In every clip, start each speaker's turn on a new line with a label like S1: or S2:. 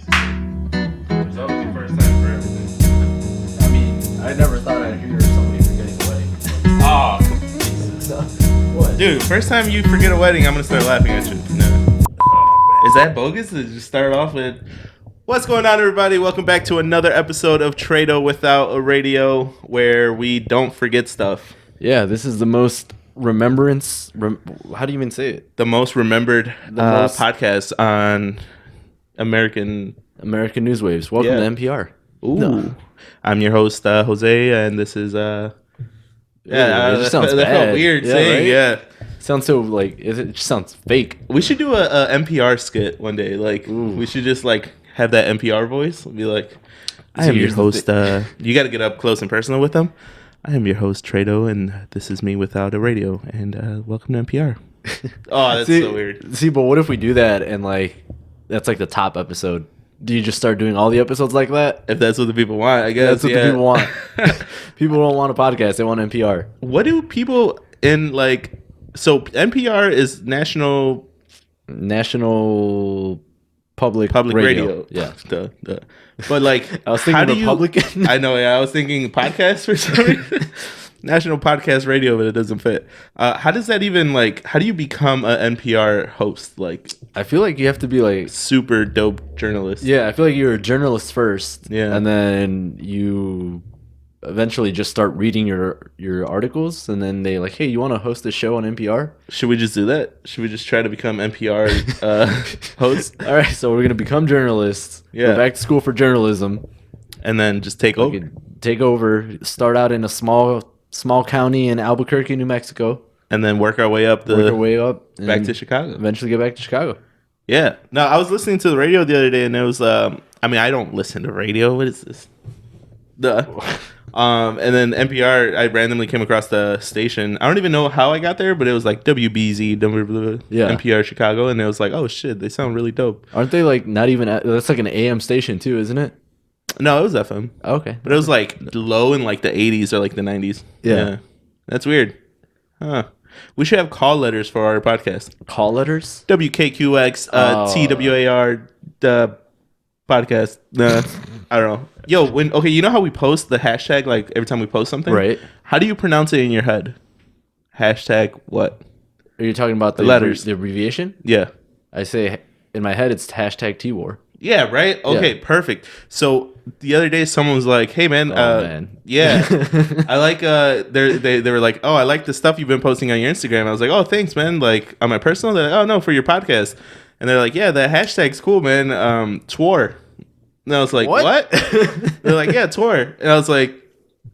S1: basically. There's always a first time for everything.
S2: I mean, I never thought I'd hear somebody forgetting a wedding.
S1: Oh,
S2: What?
S1: dude, first time you forget a wedding, I'm gonna start laughing at you. No. Is that bogus to just start off with? What's going on, everybody? Welcome back to another episode of Trado Without a Radio, where we don't forget stuff.
S2: Yeah, this is the most remembrance. How do you even say it?
S1: The most remembered
S2: most-
S1: podcast on American
S2: Newswaves. Welcome
S1: Yeah.
S2: to NPR.
S1: Ooh.
S2: No.
S1: I'm your host, Jose, and this is
S2: it just sounds
S1: that felt
S2: bad.
S1: weird
S2: Yeah,
S1: saying,
S2: right?
S1: yeah.
S2: Sounds so like it just sounds fake.
S1: We should do a NPR skit one day. Like,
S2: Ooh.
S1: we should just like have that NPR voice. Be like, I am
S2: See,
S1: your
S2: here's the
S1: host. You got to get up close and personal with them. I am your host, Trado, and this is me without a radio. And welcome to NPR. Oh, that's so weird.
S2: See, but what if we do that and like that's like the top episode? Do you just start doing all the episodes like that?
S1: If that's what the people want, I guess.
S2: That's what the people want. People don't want a podcast; they want NPR.
S1: What do people in like? So NPR is National
S2: Public
S1: Radio.
S2: Yeah.
S1: Duh. But like,
S2: I was
S1: how
S2: thinking
S1: do
S2: Republican.
S1: I know. Yeah, I was thinking podcast for some reason. National Podcast Radio, but it doesn't fit. How does that even like? How do you become an NPR host? Like,
S2: I feel like you have to be like,
S1: super dope journalist.
S2: yeah, I feel like you're a journalist first,
S1: Yeah.
S2: and then you eventually just start reading your articles, and then they like, hey, you want to host a show on NPR?
S1: Should we just do that? Should we just try to become NPR hosts
S2: All right, so we're gonna become journalists.
S1: Yeah.
S2: Go back to school for journalism.
S1: and then just take
S2: We
S1: over?
S2: could take over. Start out in a small county in Albuquerque, New Mexico.
S1: And then work our way up
S2: Work our way up
S1: back
S2: and
S1: to Chicago.
S2: Eventually get back to Chicago.
S1: Yeah. No, I was listening to the radio the other day, and it was. I mean, I don't listen to radio. What is this? And then NPR, I randomly came across the station. I don't even know how I got there, but it was like WBZ,
S2: Yeah.
S1: NPR Chicago, and it was like, oh shit, they sound really dope.
S2: Aren't they like not even? That's like an AM station too, isn't it?
S1: No, it was FM,
S2: Okay.
S1: but it was like low in like the 80s or like the 90s.
S2: Yeah.
S1: That's weird. Huh. We should have call letters for our podcast.
S2: Call letters.
S1: WKQX,
S2: Oh.
S1: TWAR, the podcast. I don't know. Yo, you know how we post the hashtag like every time we post something?
S2: Right.
S1: How do you pronounce it in your head? Hashtag what?
S2: Are you talking about the
S1: letters.
S2: the abbreviation?
S1: Yeah.
S2: I say in my head it's hashtag Twar.
S1: Yeah, right? Okay, perfect. So the other day someone was like, hey man,
S2: Man.
S1: yeah. I like they were like, oh, I like the stuff you've been posting on your Instagram. I was like, oh, thanks, man. Like on my personal, they're like, oh no, for your podcast. And they're like, yeah, that hashtag's cool, man. Twar. And I was like, what? They're like, yeah, Twar. And I was like,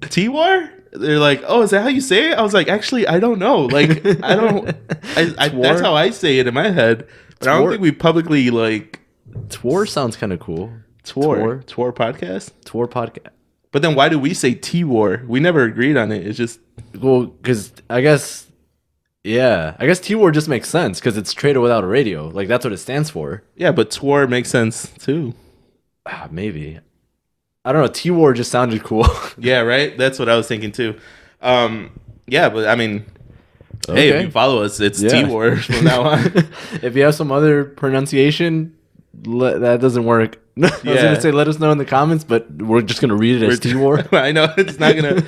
S1: T-War? They're like, oh, is that how you say it? I was like, actually, I don't know. Like, I don't. That's how I say it in my head. But I don't
S2: Twar?
S1: think we publicly like
S2: Twar sounds kind of cool.
S1: Twar podcast.
S2: Twar podcast.
S1: But then why do we say T-War? We never agreed on it. It's just
S2: Well, because I guess Twar just makes sense because it's Trado Without a Radio. Like that's what it stands for.
S1: yeah, but Twar makes sense too.
S2: Maybe. I don't know. Twar just sounded cool.
S1: Yeah, right. That's what I was thinking too. Yeah, but I mean, hey,
S2: Okay.
S1: if you follow us, it's
S2: Yeah.
S1: T-War from now on.
S2: If you have some other pronunciation, that doesn't work. I was
S1: Yeah.
S2: gonna say let us know in the comments, but we're just gonna read it as Twar.
S1: I know it's not gonna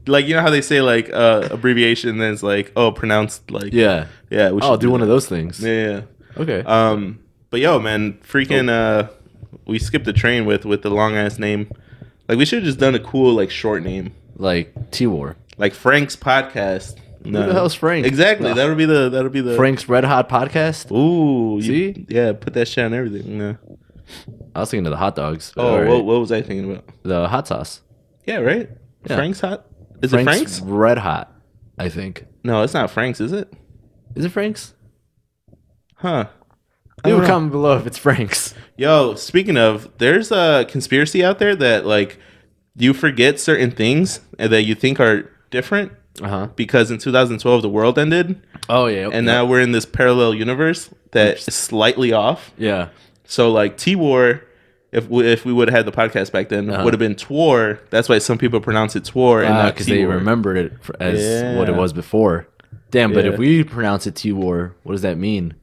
S1: like, you know how they say like abbreviation, then it's like, oh, pronounced like
S2: Yeah.
S1: yeah. We
S2: I'll
S1: should
S2: do one of those things.
S1: Yeah.
S2: Okay.
S1: But yo, man, freaking we skipped the train with the long ass name. Like we should have just done a cool like short name,
S2: Like Twar.
S1: like Frank's podcast.
S2: Who the hell's Frank?
S1: Exactly.
S2: No.
S1: That'll be the
S2: Frank's Red Hot Podcast.
S1: Ooh,
S2: See?
S1: yeah, put that shit on everything. Yeah.
S2: I was thinking of the hot dogs. but
S1: Oh,
S2: alright.
S1: what was I thinking about?
S2: The hot sauce.
S1: Yeah, right.
S2: Yeah.
S1: Frank's hot. Is it Frank's?
S2: Red Hot, I think.
S1: No, it's not Frank's, is it?
S2: Is it Frank's?
S1: Huh.
S2: Leave a
S1: know.
S2: comment below if it's Frank's.
S1: Yo, speaking of, there's a conspiracy out there that like you forget certain things and that you think are different
S2: Uh-huh.
S1: because in 2012 the world ended,
S2: Oh, yeah.
S1: and now we're in this parallel universe that is slightly off.
S2: Yeah.
S1: So like T-War, if we would have had the podcast back then, would have been Twar. That's why some people pronounce it Twar and not
S2: Because they
S1: T-War.
S2: remembered it as what it
S1: Yeah.
S2: was before. Damn, but
S1: Yeah.
S2: if we pronounce it Twar, what does that mean?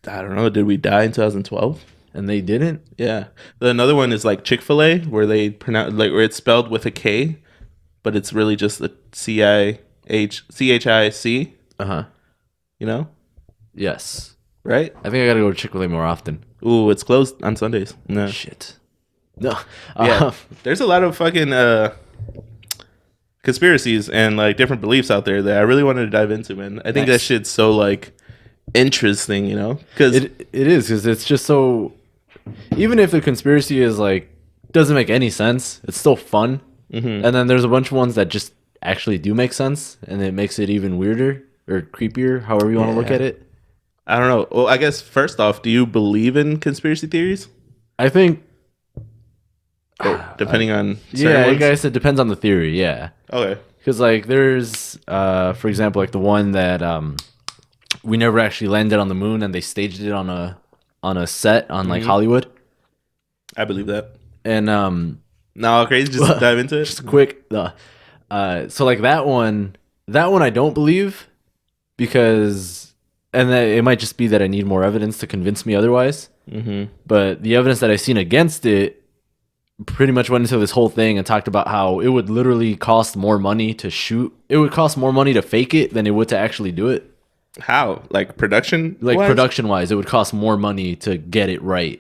S1: I don't know. Did we die in 2012?
S2: and they didn't.
S1: Yeah. Another one is like Chick-fil-A, where they pronounce like where it's spelled with a K, but it's really just a CHIC.
S2: Uh huh.
S1: You know,
S2: Yes.
S1: right?
S2: I think I gotta go to Chick-fil-A more often.
S1: Ooh, it's closed on Sundays. No.
S2: Shit. No.
S1: Yeah. There's a lot of fucking conspiracies and like different beliefs out there that I really wanted to dive into, man. I think that
S2: Nice.
S1: shit's so like interesting, you know, because
S2: it is because it's just so. Even if the conspiracy is like doesn't make any sense, it's still fun.
S1: Mhm.
S2: And then there's a bunch of ones that just actually do make sense, and it makes it even weirder or creepier, however you want to look
S1: Yeah.
S2: at it.
S1: I don't know. Well, I guess first off, do you believe in conspiracy theories?
S2: I think.
S1: Depending on
S2: Yeah,
S1: certain
S2: I
S1: ones?
S2: guess it depends on the theory. Yeah.
S1: Okay.
S2: Because like there's for example, like the one that we never actually landed on the moon and they staged it on a set on like Hollywood.
S1: I believe that.
S2: And
S1: No, crazy. Just dive into it.
S2: just quick so like that one I don't believe, because and that it might just be that I need more evidence to convince me otherwise. But the evidence that I've seen against it pretty much went into this whole thing and talked about how it would literally cost more money to shoot. It would cost more money to fake it than it would to actually do it.
S1: How? Like production?
S2: Like
S1: wise?
S2: production wise, it would cost more money to get it right.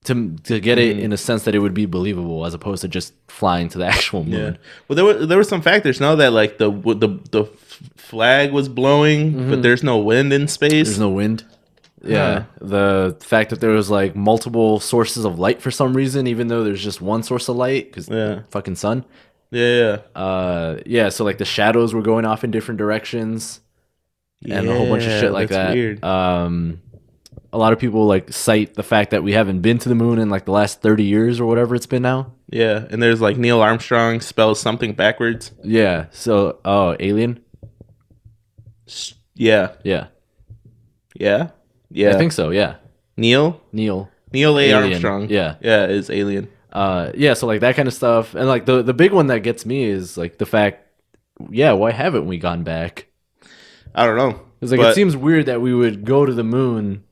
S2: To get it in a sense that it would be believable as opposed to just flying to the actual moon.
S1: Yeah. Well, there were some factors. No, that like the flag was blowing, but there's no wind in space.
S2: There's no wind. Yeah. The fact that there was like multiple sources of light for some reason, even though there's just one source of light, because fucking sun.
S1: Yeah.
S2: Yeah. So like the shadows were going off in different directions, and a whole bunch of shit like
S1: that's
S2: that.
S1: Weird.
S2: A lot of people like cite the fact that we haven't been to the moon in like the last 30 years or whatever it's been now.
S1: Yeah, and there's like Neil Armstrong spells something backwards.
S2: Yeah. So, alien.
S1: Yeah.
S2: Yeah.
S1: Yeah. Yeah.
S2: I think so. Yeah.
S1: Neil
S2: Neil.
S1: A.
S2: Alien.
S1: Armstrong.
S2: Yeah.
S1: Yeah, is alien.
S2: Yeah. So like that kind of stuff, and like the big one that gets me is like the fact, yeah, why haven't we gone back?
S1: I don't know.
S2: It's like it seems weird that we would go to the moon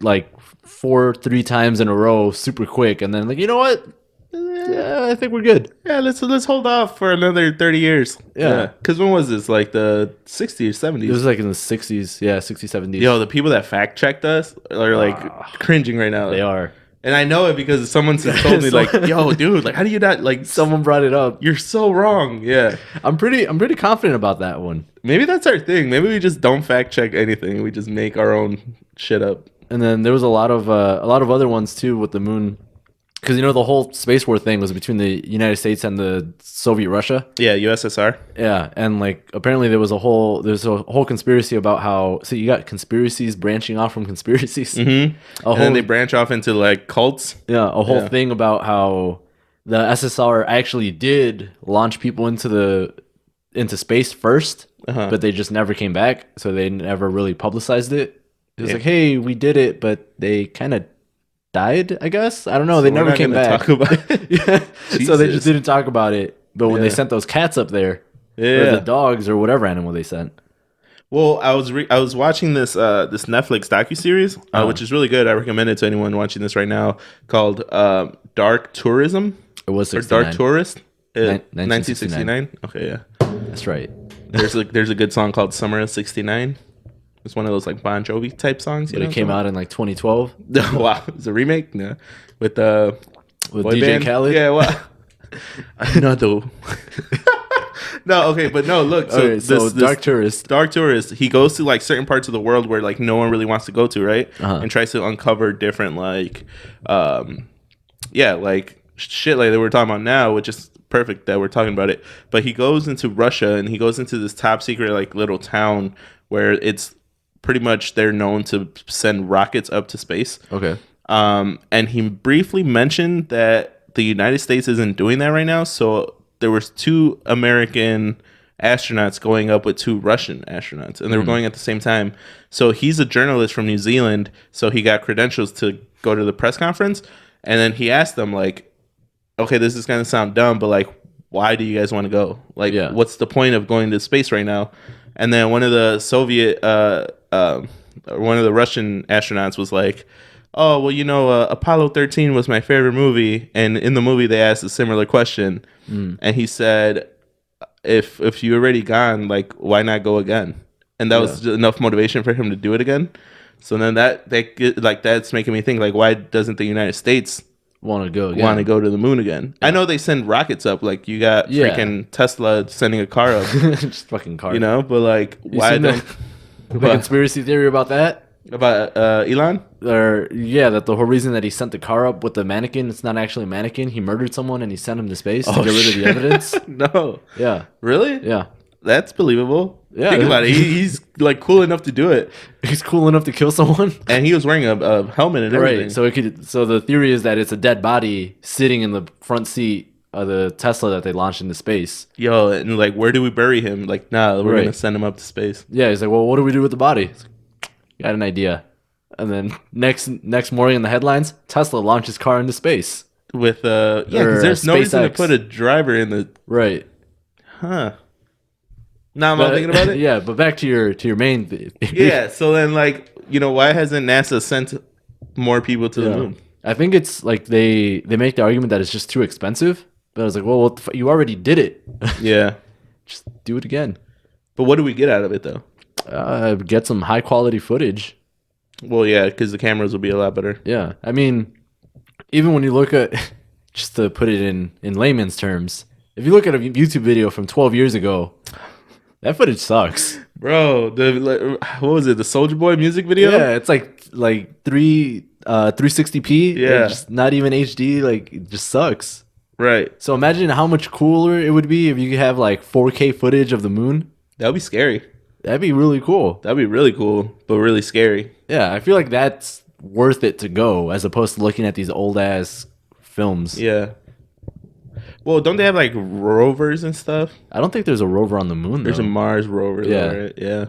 S2: like 3 times in a row super quick, and then like, you know what, yeah, I think we're good.
S1: Yeah, let's hold off for another 30 years.
S2: Yeah.
S1: Because when was this? Like the 60s, 70s?
S2: It was like in the 60s. Yeah, 60s, 70s.
S1: Yo, the people that fact checked us are like cringing right now.
S2: They are.
S1: And I know it because someone just told me like, yo, dude, like how do you not like
S2: Someone brought it up.
S1: you're so wrong. Yeah.
S2: I'm pretty confident about that one.
S1: Maybe that's our thing. Maybe we just don't fact check anything. We just make our own shit up.
S2: And then there was a lot of other ones too with the moon, because you know the whole space war thing was between the United States and the Soviet Russia.
S1: Yeah, USSR.
S2: Yeah, and like apparently there's a whole conspiracy about how, so you got conspiracies branching off from conspiracies.
S1: And then they branch off into like cults.
S2: Yeah, a whole thing about how the SSR actually did launch people into space first, but they just never came back, so they never really publicized it. It was like, hey, we did it, but they kind of died, I guess. I don't know. They never came back.
S1: Talk about it.
S2: Yeah. So they
S1: Jesus.
S2: just didn't talk about it. But when they sent those cats up there, or the dogs or whatever animal they sent.
S1: Well, I was watching this this Netflix docuseries, which is really good. I recommend it to anyone watching this right now, called Dark Tourism.
S2: It was
S1: or
S2: 69.
S1: Dark Tourist.
S2: 1969.
S1: 1969. Okay, yeah.
S2: That's right.
S1: There's a good song called Summer of '69. It's one of those like Bon Jovi type songs.
S2: But it came out in like 2012
S1: Wow, it's a remake. No, with boy
S2: DJ
S1: band.
S2: Khaled.
S1: Yeah, well, no, no, okay, but no, look. So, this
S2: Dark Tourist.
S1: Dark Tourist, he goes to like certain parts of the world where like no one really wants to go to, right? And tries to uncover different like, like shit like that we're talking about now, which is perfect that we're talking about it. But he goes into Russia and he goes into this top secret like little town where it's pretty much they're known to send rockets up to space.
S2: Okay.
S1: And he briefly mentioned that the United States isn't doing that right now. So there was 2 American astronauts going up with 2 Russian astronauts, and they were going at the same time. So he's a journalist from New Zealand, so he got credentials to go to the press conference. And then he asked them like, okay, this is going to sound dumb, but like, why do you guys want to go? Like, what's the point of going to space right now? And then one of the Soviet one of the Russian astronauts was like, "Oh, well, Apollo 13 was my favorite movie," and in the movie they asked a similar question, and he said, "If you already gone, like, why not go again?" And that was enough motivation for him to do it again. So then that's making me think, like, why doesn't the United States
S2: want to go
S1: to the moon again? I know they send rockets up, like you got freaking Tesla sending a car up,
S2: just fucking car,
S1: but like, why don't
S2: the conspiracy theory about that?
S1: About Elon?
S2: That the whole reason that he sent the car up with the mannequin, it's not actually a mannequin. He murdered someone and he sent him to space to get rid of the evidence.
S1: No.
S2: Yeah.
S1: Really?
S2: Yeah.
S1: That's believable.
S2: Yeah.
S1: Think about it. He's like cool enough to do it.
S2: He's cool enough to kill someone.
S1: And he was wearing a helmet and everything.
S2: Right. So the theory is that it's a dead body sitting in the front seat of the Tesla that they launched into space.
S1: Yo, and like, where do we bury him? Like, nah, we're gonna send him up to space.
S2: Yeah, he's like, well, what do we do with the body? Got an idea. And then next morning in the headlines, Tesla launches car into space.
S1: With because there's no reason to put a driver in the
S2: right.
S1: Huh. Now I'm thinking about it.
S2: Yeah, but back to your main thing.
S1: Yeah, so then like, why hasn't NASA sent more people to the moon?
S2: I think it's like they make the argument that it's just too expensive. But I was like, well, you already did it.
S1: Yeah.
S2: Just do it again.
S1: But what do we get out of it though?
S2: Get some high quality footage.
S1: Well, yeah, because the cameras will be a lot better.
S2: Yeah, I mean, even when you look at, just to put it in layman's terms, if you look at a YouTube video from 12 years ago, that footage sucks.
S1: Bro, what was it? The Soulja Boy music video?
S2: Yeah, it's like 360p.
S1: Yeah,
S2: just not even HD. Like, it just sucks.
S1: Right.
S2: So imagine how much cooler it would be if you could have like 4K footage of the moon.
S1: That would be scary.
S2: That'd be really cool.
S1: That'd be really cool, but really scary.
S2: Yeah, I feel like that's worth it to go as opposed to looking at these old ass films.
S1: Yeah. Well, don't they have like rovers and stuff?
S2: I don't think there's a rover on the moon.
S1: There's a Mars rover.
S2: Yeah.
S1: Though, right? Yeah.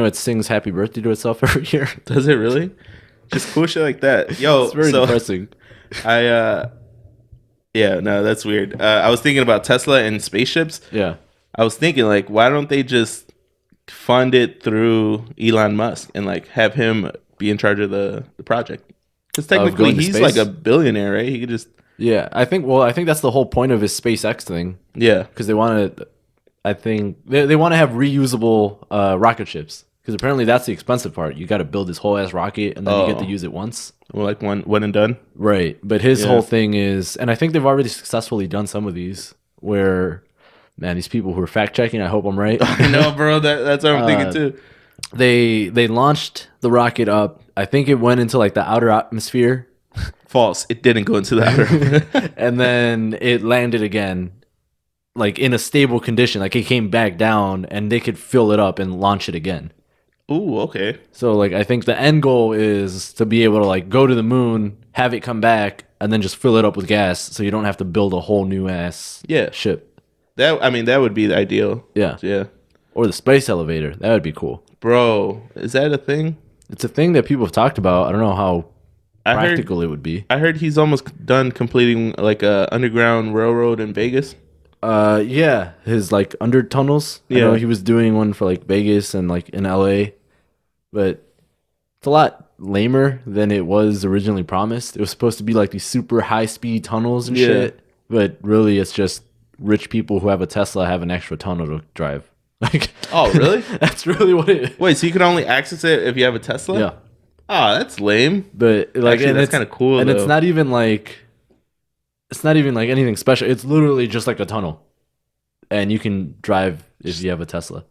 S2: It sings happy birthday to itself every year.
S1: Does it really? Just cool shit like that. Yo,
S2: it's very depressing.
S1: Yeah, no, that's weird. I was thinking about Tesla and spaceships.
S2: Yeah.
S1: I was thinking, like, why don't they just fund it through Elon Musk and like have him be in charge of the project? Because technically he's like a billionaire, right? He could just
S2: I think that's the whole point of his SpaceX thing.
S1: Yeah,
S2: because they want to. I think they want to have reusable rocket ships because apparently that's the expensive part. You got to build this whole ass rocket and then you get to use it once.
S1: Well, like one and done.
S2: Right, but his whole thing is, and I think they've already successfully done some of these where. Man, these people who are fact checking, I hope I'm right.
S1: I know, bro. That's what I'm thinking too.
S2: They launched the rocket up. I think it went into like the outer atmosphere.
S1: False. It didn't go into the outer.
S2: And then it landed again, like in a stable condition. Like it came back down, and they could fill it up and launch it again.
S1: Ooh, okay.
S2: So like I think the end goal is to be able to like go to the moon, have it come back, and then just fill it up with gas, so you don't have to build a whole new ass ship.
S1: That would be the ideal.
S2: Yeah. Or the space elevator. That would be cool.
S1: Bro, is that a thing?
S2: It's a thing that people have talked about. I don't know how practical it would be.
S1: I heard he's almost done completing like a underground railroad in Vegas.
S2: Yeah, his like under tunnels.
S1: Yeah.
S2: I know he was doing one for like Vegas and like in LA, but it's a lot lamer than it was originally promised. It was supposed to be like these super high speed tunnels and shit, but really it's just rich people who have a Tesla have an extra tunnel to drive. Like,
S1: oh, really?
S2: That's really what it is.
S1: Wait, so you can only access it if you have a Tesla?
S2: Yeah.
S1: Oh, that's lame.
S2: But like,
S1: actually, that's kind of cool.
S2: And
S1: though.
S2: it's not even like anything special. It's literally just like a tunnel, and you can drive if you have a Tesla.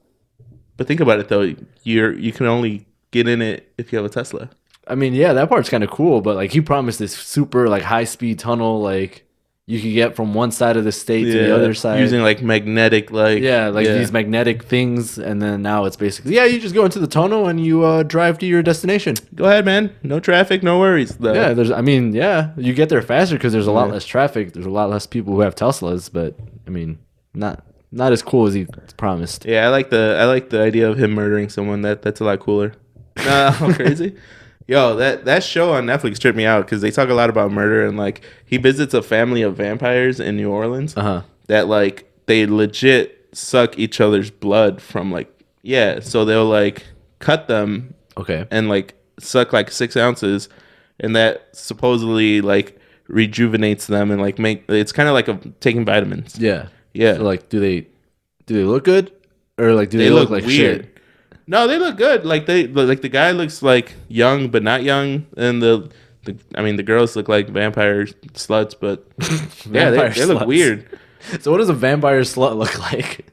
S1: But think about it though. You can only get in it if you have a Tesla.
S2: I mean, yeah, that part's kind of cool. But like, he promised this super like high speed tunnel, like. You could get from one side of the state to the other side.
S1: Using like magnetic,
S2: these magnetic things. And then now it's basically, you just go into the tunnel and you drive to your destination.
S1: Go ahead, man. No traffic, no worries. Though.
S2: Yeah, you get there faster because there's a lot less traffic. There's a lot less people who have Teslas, but I mean, not as cool as he promised.
S1: Yeah, I like the idea of him murdering someone. That's a lot cooler. How crazy. Yo, that show on Netflix tripped me out because they talk a lot about murder and like he visits a family of vampires in New Orleans that like they legit suck each other's blood from like so they'll like cut them
S2: Okay.
S1: and like suck like 6 ounces, and that supposedly like rejuvenates them and like make it's kind of like taking vitamins.
S2: Yeah.
S1: Yeah.
S2: So like, do they look good, or like do they look like
S1: weird.
S2: shit?
S1: No, they look good. Like the guy looks like young but not young, and the girls look like vampire sluts, but yeah,
S2: Vampire
S1: they look
S2: sluts.
S1: weird.
S2: So what does a vampire slut look like?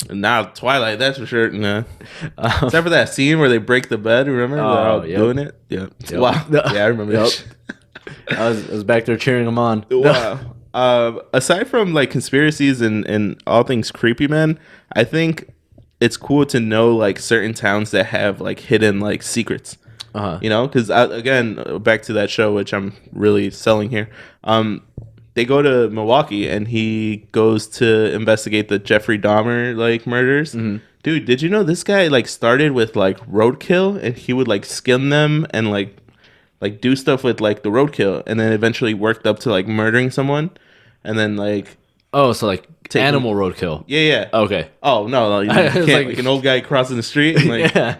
S1: Nah, Twilight, that's for sure. Nah. Except for that scene where they break the bed. Remember? They're all
S2: yep.
S1: doing it. Yeah.
S2: Yep.
S1: Wow. Yeah, I remember that. Shit.
S2: I was back there cheering them on.
S1: Wow. Aside from like conspiracies and all things creepy, man, I think it's cool to know like certain towns that have like hidden like secrets. You know, because again, back to that show, which I'm really selling here. They go to Milwaukee and he goes to investigate the Jeffrey Dahmer like murders.
S2: Mm-hmm.
S1: Dude, did you know this guy like started with like roadkill and he would like skin them and like do stuff with like the roadkill and then eventually worked up to like murdering someone and then like
S2: so like animal roadkill.
S1: yeah.
S2: Okay.
S1: Oh no, you can't like an old guy crossing the street and like
S2: Yeah.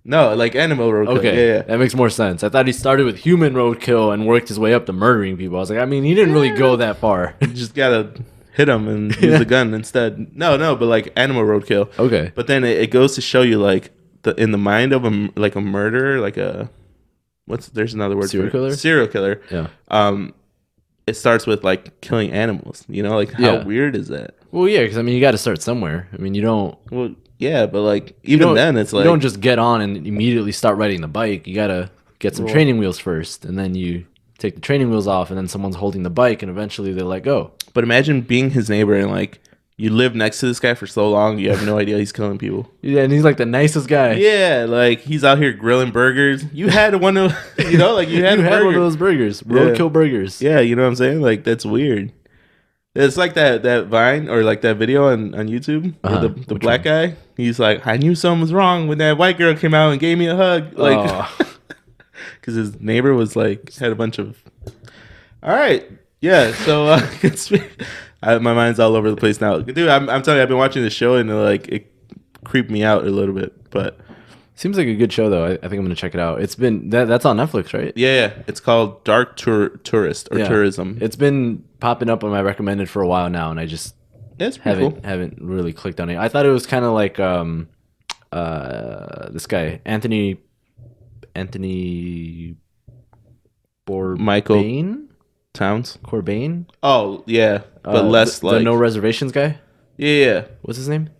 S1: no, like animal roadkill.
S2: Okay.
S1: Yeah.
S2: That makes more sense. I thought he started with human roadkill and worked his way up to murdering people. I was like, I mean, he didn't really go that far.
S1: You just gotta hit him and use the gun instead. No, but like animal roadkill.
S2: Okay.
S1: But then it goes to show you like in the mind of a murderer, like there's another word
S2: Serial killer?
S1: Serial killer.
S2: Yeah.
S1: It starts with like killing animals. You know, like how weird is that?
S2: Well, yeah, because I mean, you got to start somewhere. I mean, you don't.
S1: Well, yeah, but like even then, it's like
S2: you don't just get on and immediately start riding the bike. You got to get some training wheels first, and then you take the training wheels off, and then someone's holding the bike, and eventually they let go.
S1: But imagine being his neighbor and like you live next to this guy for so long, you have no idea he's killing people.
S2: Yeah, and he's like the nicest guy.
S1: Yeah, like he's out here grilling burgers. You had one of, like you had
S2: one of those burgers, roadkill burgers.
S1: Yeah, you know what I'm saying? Like that's weird. It's like that Vine or like that video on YouTube where the black guy, he's like, I knew something was wrong when that white girl came out and gave me a hug. Like, because his neighbor was like, had a bunch of. All right. Yeah. So my mind's all over the place now. Dude, I'm telling you, I've been watching this show and like it creeped me out a little bit. But
S2: seems like a good show though. I think I'm gonna check it out. It's been that's on Netflix, right?
S1: Yeah. It's called Dark Tourist or Tourism.
S2: It's been popping up on my recommended for a while now, and I just haven't really clicked on it. I thought it was kind of like this guy Anthony
S1: Michael
S2: Towns Corbijn.
S1: Oh yeah, but less
S2: the No Reservations guy.
S1: Yeah.
S2: What's his name?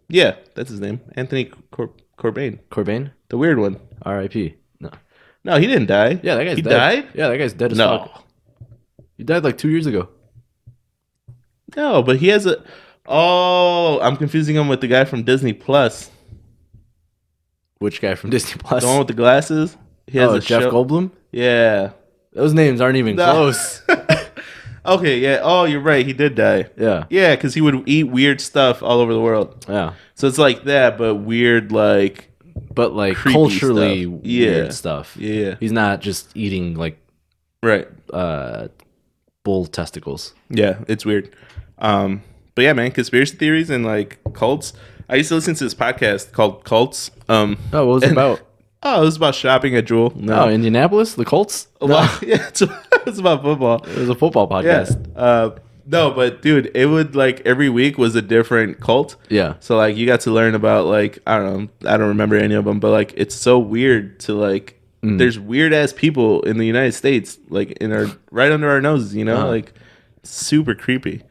S1: Yeah, that's his name. Anthony Corbijn.
S2: Corbijn?
S1: The weird one.
S2: R.I.P.
S1: No, he didn't die.
S2: Yeah, that guy's
S1: dead. Died?
S2: Yeah, that guy's dead as fuck. He died like 2 years ago.
S1: No, but he has a. Oh, I'm confusing him with the guy from Disney Plus.
S2: Which guy from Disney Plus?
S1: The one with the glasses. He has
S2: Jeff Goldblum?
S1: Yeah.
S2: Those names aren't even close.
S1: Okay, yeah. Oh, you're right. He did die.
S2: Yeah.
S1: Yeah, because he would eat weird stuff all over the world.
S2: Yeah.
S1: So it's like that, but weird, like.
S2: But like culturally
S1: stuff.
S2: weird stuff.
S1: Yeah.
S2: He's not just eating like.
S1: Right.
S2: Bull testicles.
S1: Yeah, it's weird. But yeah, man, conspiracy theories and like cults. I used to listen to this podcast called Cults.
S2: What was it about?
S1: Oh, it was about shopping at Jewel.
S2: No, Indianapolis, the Colts.
S1: Yeah, it's about football.
S2: It was a football podcast.
S1: Yeah. No, but dude, it would like every week was a different cult.
S2: Yeah.
S1: So like you got to learn about like I don't remember any of them, but like it's so weird to like. There's weird ass people in the United States, like in our right under our noses, like super creepy.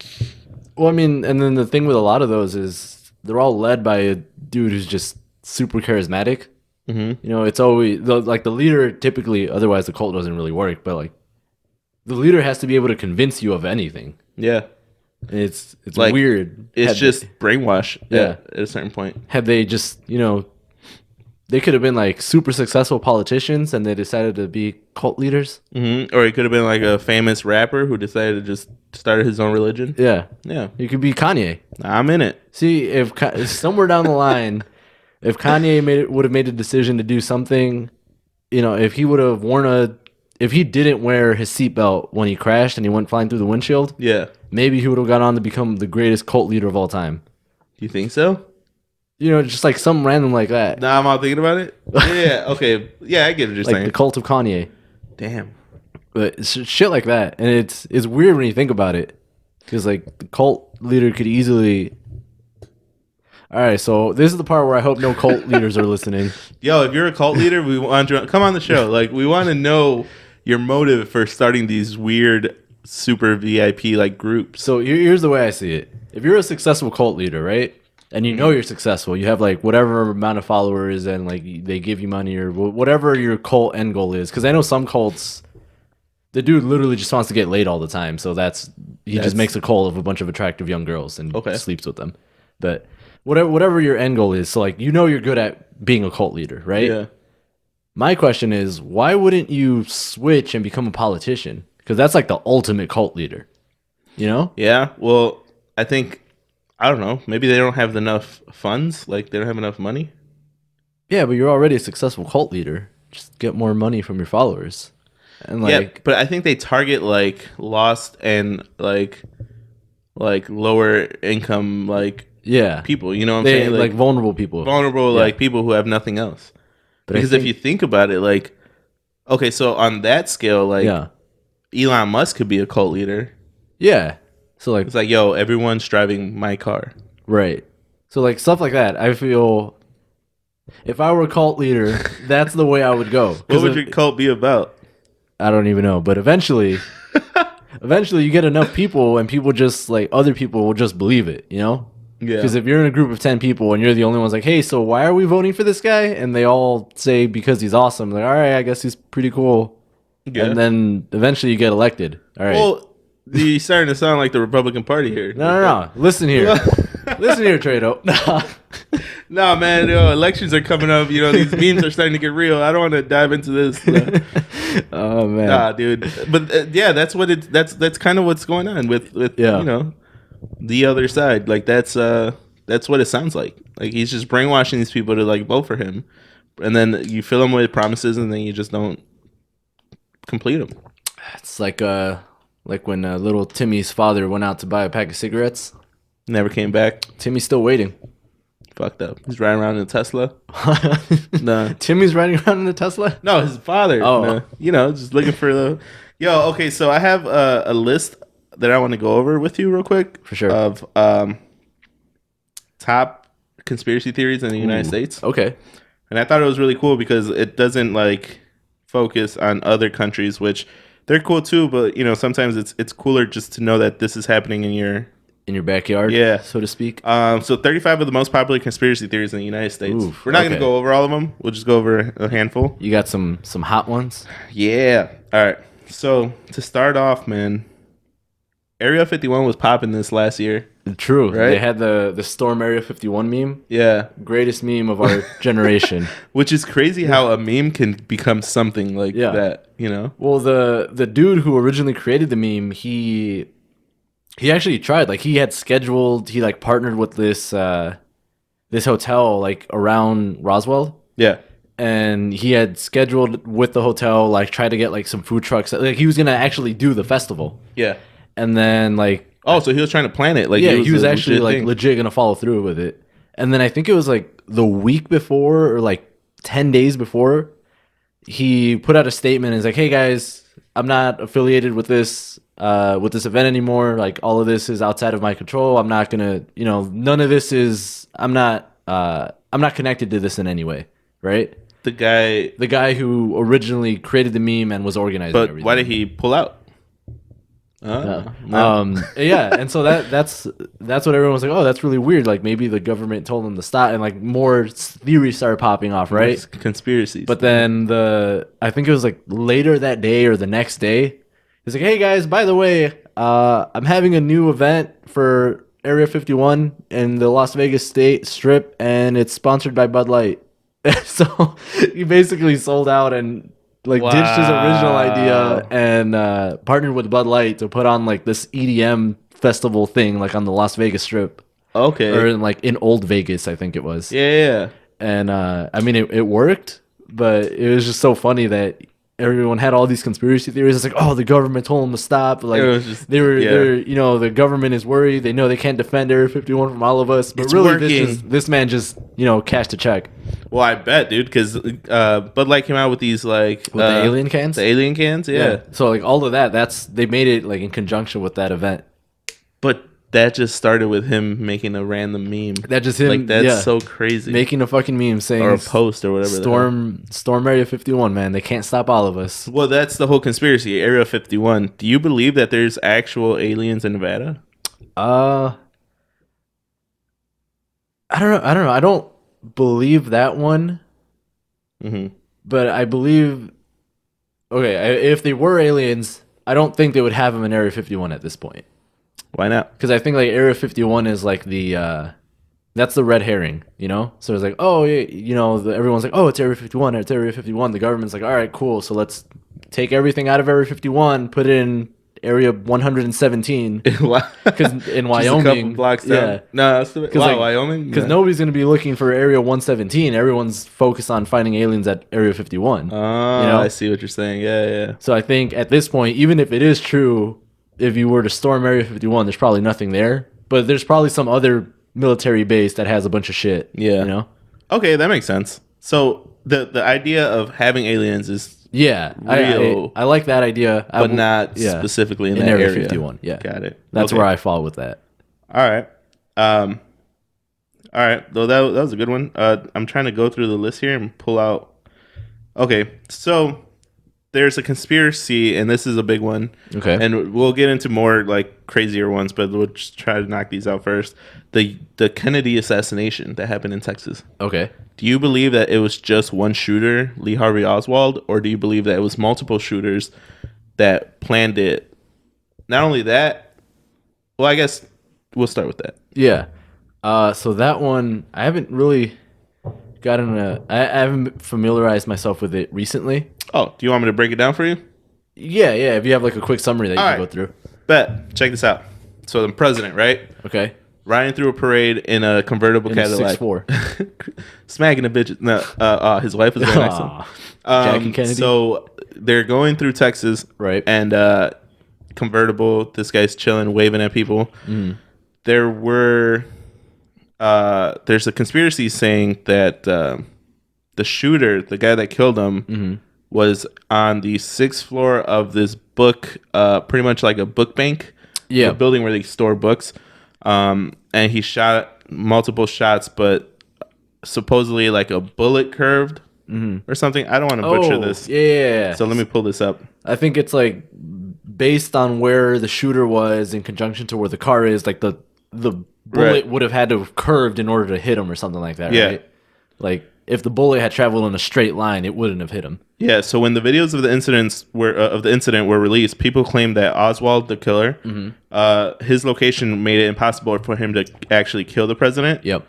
S2: Well, I mean, and then the thing with a lot of those is they're all led by a dude who's just super charismatic. Mm-hmm. It's always like the leader typically. Otherwise, the cult doesn't really work. But like the leader has to be able to convince you of anything.
S1: Yeah,
S2: and it's
S1: like,
S2: weird.
S1: It's just brainwash.
S2: Yeah,
S1: at a certain point.
S2: Had they just they could have been like super successful politicians and they decided to be cult leaders.
S1: Mm-hmm. Or he could have been like a famous rapper who decided to just start his own religion.
S2: Yeah.
S1: Yeah.
S2: You could be Kanye.
S1: I'm in it.
S2: See, if somewhere down the line, if Kanye would have made a decision to do something, if he would have if he didn't wear his seatbelt when he crashed and he went flying through the windshield,
S1: yeah,
S2: maybe he would have gone on to become the greatest cult leader of all time.
S1: You think so?
S2: You know, just like some random like that.
S1: Now I'm all thinking about it. Yeah, okay. Yeah, I get what you're
S2: Like
S1: saying.
S2: the cult of Kanye.
S1: Damn.
S2: But it's shit like that. And it's weird when you think about it. Because like the cult leader could easily. All right, so this is the part where I hope no cult leaders are listening.
S1: Yo, if you're a cult leader, we want you come on the show. Like, we want to know your motive for starting these weird, super VIP like groups.
S2: So here's the way I see it. If you're a successful cult leader, right, and you know you're successful, you have like whatever amount of followers, and like they give you money or whatever your cult end goal is. Because I know some cults, the dude literally just wants to get laid all the time. So he just makes a cult of a bunch of attractive young girls and sleeps with them. But whatever your end goal is, so like you know you're good at being a cult leader, right?
S1: Yeah.
S2: My question is, why wouldn't you switch and become a politician? Because that's like the ultimate cult leader, you know?
S1: Yeah. Well, I think, I don't know. Maybe they don't have enough funds. Like, they don't have enough money.
S2: Yeah, but you're already a successful cult leader. Just get more money from your followers. And like,
S1: yeah, but I think they target like lost and like lower income people. You know what I'm saying?
S2: Like vulnerable people.
S1: Like people who have nothing else. But because if you think about it, like, okay, so on that scale, like, Elon Musk could be a cult leader.
S2: Yeah. So like,
S1: it's like, yo, everyone's driving my car.
S2: Right. So like stuff like that. I feel if I were a cult leader, that's the way I would go.
S1: What would your cult be about?
S2: I don't even know. But eventually you get enough people, and people just like other people will just believe it. You know.
S1: Yeah.
S2: Because if you're in a group of 10 people and you're the only one's like, hey, so why are we voting for this guy? And they all say because he's awesome. Like, all right, I guess he's pretty cool. Yeah. And then eventually you get elected. All right.
S1: Well, you're starting to sound like the Republican Party here.
S2: No. Listen here. Listen here, Trado.
S1: No, man. Elections are coming up. You know, these memes are starting to get real. I don't want to dive into this.
S2: Oh, man.
S1: Nah, dude. But yeah, that's kind of what's going on with you know, the other side. Like, that's what it sounds like. Like, he's just brainwashing these people to like vote for him, and then you fill them with promises, and then you just don't complete them.
S2: It's like when little Timmy's father went out to buy a pack of cigarettes,
S1: never came back.
S2: Timmy's still waiting.
S1: Fucked up. He's riding around in a Tesla. No,
S2: Timmy's riding around in a Tesla.
S1: No, his father.
S2: Oh,
S1: no. You know, just looking for the. Yo, okay, so I have a list that I want to go over with you real quick.
S2: For sure.
S1: Of top conspiracy theories in the United States.
S2: Okay.
S1: And I thought it was really cool because it doesn't like focus on other countries, which they're cool too, but you know, sometimes it's cooler just to know that this is happening in your
S2: backyard,
S1: yeah,
S2: so to speak.
S1: So 35 of the most popular conspiracy theories in the United States. We're not going to go over all of them. We'll just go over a handful.
S2: You got some hot ones?
S1: Yeah. All right. So to start off, man, Area 51 was popping this last year.
S2: True.
S1: Right?
S2: They had the Storm Area 51 meme.
S1: Yeah.
S2: Greatest meme of our generation.
S1: Which is crazy how a meme can become something like that, you know?
S2: Well, the dude who originally created the meme, he actually tried. Like, he like partnered with this hotel like around Roswell.
S1: Yeah.
S2: And he had scheduled with the hotel, like, try to get like some food trucks. Like, he was gonna actually do the festival.
S1: Yeah.
S2: And then like,
S1: oh, so he was trying to plan it. Like,
S2: yeah, he was actually like legit gonna follow through with it. And then I think it was like the week before or like 10 days before, he put out a statement and is like, "Hey guys, I'm not affiliated with this event anymore. Like, all of this is outside of my control. I'm not gonna, none of this is. I'm not connected to this in any way." Right? The guy who originally created the meme and was organizing.
S1: But
S2: everything.
S1: Why did he pull out?
S2: No. Yeah, and so that's what everyone was like, oh, that's really weird. Like, maybe the government told him to stop, and like more theories started popping off, right?
S1: Conspiracies.
S2: But then I think it was like later that day or the next day, he's like, hey guys, by the way, I'm having a new event for Area 51 in the Las Vegas State Strip, and it's sponsored by Bud Light. So he basically sold out and ditched his original idea and partnered with Bud Light to put on like this EDM festival thing like on the Las Vegas Strip.
S1: Okay.
S2: Or in Old Vegas, I think it was.
S1: Yeah.
S2: And I mean, it worked, but it was just so funny that everyone had all these conspiracy theories. It's like, oh, the government told them to stop. Like
S1: It was just-
S2: they're the government is worried. They know they can't defend Area 51 from all of us. But
S1: It's
S2: really,
S1: working.
S2: this man just cashed a check
S1: Well, I bet, dude, because Bud Light came out with these like
S2: with the alien cans.
S1: The alien cans, yeah.
S2: So like all of that, they made it like in conjunction with that event.
S1: But that just started with him making a random meme.
S2: That just him,
S1: like that's so crazy.
S2: Making a fucking meme saying
S1: or a post or whatever.
S2: Storm Area 51, man. They can't stop all of us.
S1: Well, that's the whole conspiracy. Area 51. Do you believe that there's actual aliens in Nevada?
S2: I don't know. I don't believe that one.
S1: Mm-hmm.
S2: But I believe. Okay, if they were aliens, I don't think they would have them in Area 51 at this point.
S1: Why not?
S2: Because I think like Area 51 is like that's the red herring, So it's like, oh, yeah, everyone's like, oh, it's Area 51, it's Area 51. The government's like, all right, cool. So let's take everything out of Area 51, put it in Area 117. Because in Wyoming,
S1: just a couple blocks down.
S2: Yeah,
S1: No, that's Wyoming.
S2: Because nobody's gonna be looking for Area 117. Everyone's focused on finding aliens at Area 51.
S1: Oh, I see what you're saying. Yeah.
S2: So I think at this point, even if it is true, if you were to storm Area 51, there's probably nothing there. But there's probably some other military base that has a bunch of shit.
S1: Yeah. Okay, that makes sense. So the idea of having aliens is real.
S2: I like that idea.
S1: But not specifically in that
S2: Area
S1: area.
S2: 51. Yeah.
S1: Got it.
S2: That's where I fall with that.
S1: All right. All right. Though that was a good one. I'm trying to go through the list here and pull out. Okay. So there's a conspiracy, and this is a big one.
S2: Okay.
S1: And we'll get into more like crazier ones, but we'll just try to knock these out first. The Kennedy assassination that happened in Texas.
S2: Okay.
S1: Do you believe that it was just one shooter, Lee Harvey Oswald, or do you believe that it was multiple shooters that planned it? Not only that, well, I guess we'll start with that.
S2: Yeah. So that one, I haven't really I haven't familiarized myself with it recently.
S1: Oh, do you want me to break it down for you?
S2: Yeah. If you have like a quick summary that you can go through.
S1: Bet. Check this out. So the president, right?
S2: Okay.
S1: Riding through a parade in a convertible Cadillac.
S2: 6'4".
S1: Smacking a bitch. No, his wife was there next to him.
S2: Jackie Kennedy.
S1: So they're going through Texas.
S2: Right.
S1: And convertible, this guy's chilling, waving at people.
S2: Mm.
S1: There's a conspiracy saying that the shooter, the guy that killed him, was on the 6th floor of this book, pretty much like a book bank.
S2: Yeah.
S1: A building where they store books. And he shot multiple shots, but supposedly like a bullet curved or something. I don't want to butcher this.
S2: Yeah.
S1: So let me pull this up.
S2: I think it's like based on where the shooter was in conjunction to where the car is, like the bullet would have had to have curved in order to hit him or something like that, right? Like if the bullet had traveled in a straight line, it wouldn't have hit him. Yeah.
S1: So when the videos of the incident were released, people claimed that Oswald, the killer, his location made it impossible for him to actually kill the president.
S2: Yep.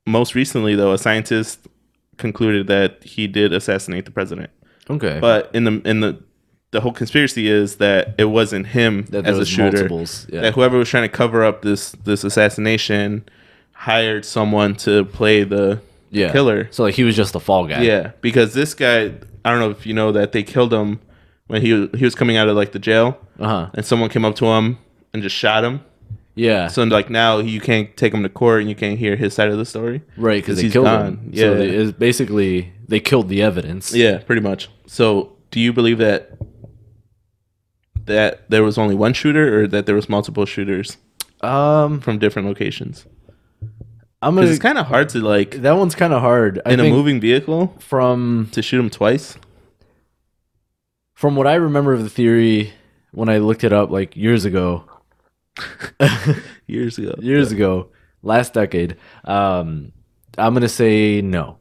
S1: Most recently, though, a scientist concluded that he did assassinate the president.
S2: Okay.
S1: But in the whole conspiracy is that it wasn't him as a shooter. That whoever was trying to cover up this assassination hired someone to play the killer.
S2: So like he was just the fall guy.
S1: Yeah, because this guy, I don't know if you know that they killed him when he was coming out of like the jail, and someone came up to him and just shot him.
S2: Yeah.
S1: So like now you can't take him to court and you can't hear his side of the story.
S2: Right, because he's killed him. Yeah. So basically they killed the evidence.
S1: Yeah, pretty much. So do you believe that there was only one shooter or that there was multiple shooters from different locations? Because it's kind of hard to like...
S2: That one's kind of hard.
S1: In a moving vehicle?
S2: To
S1: shoot him twice?
S2: From what I remember of the theory, when I looked it up like years ago...
S1: years
S2: ago, last decade, I'm going to say no.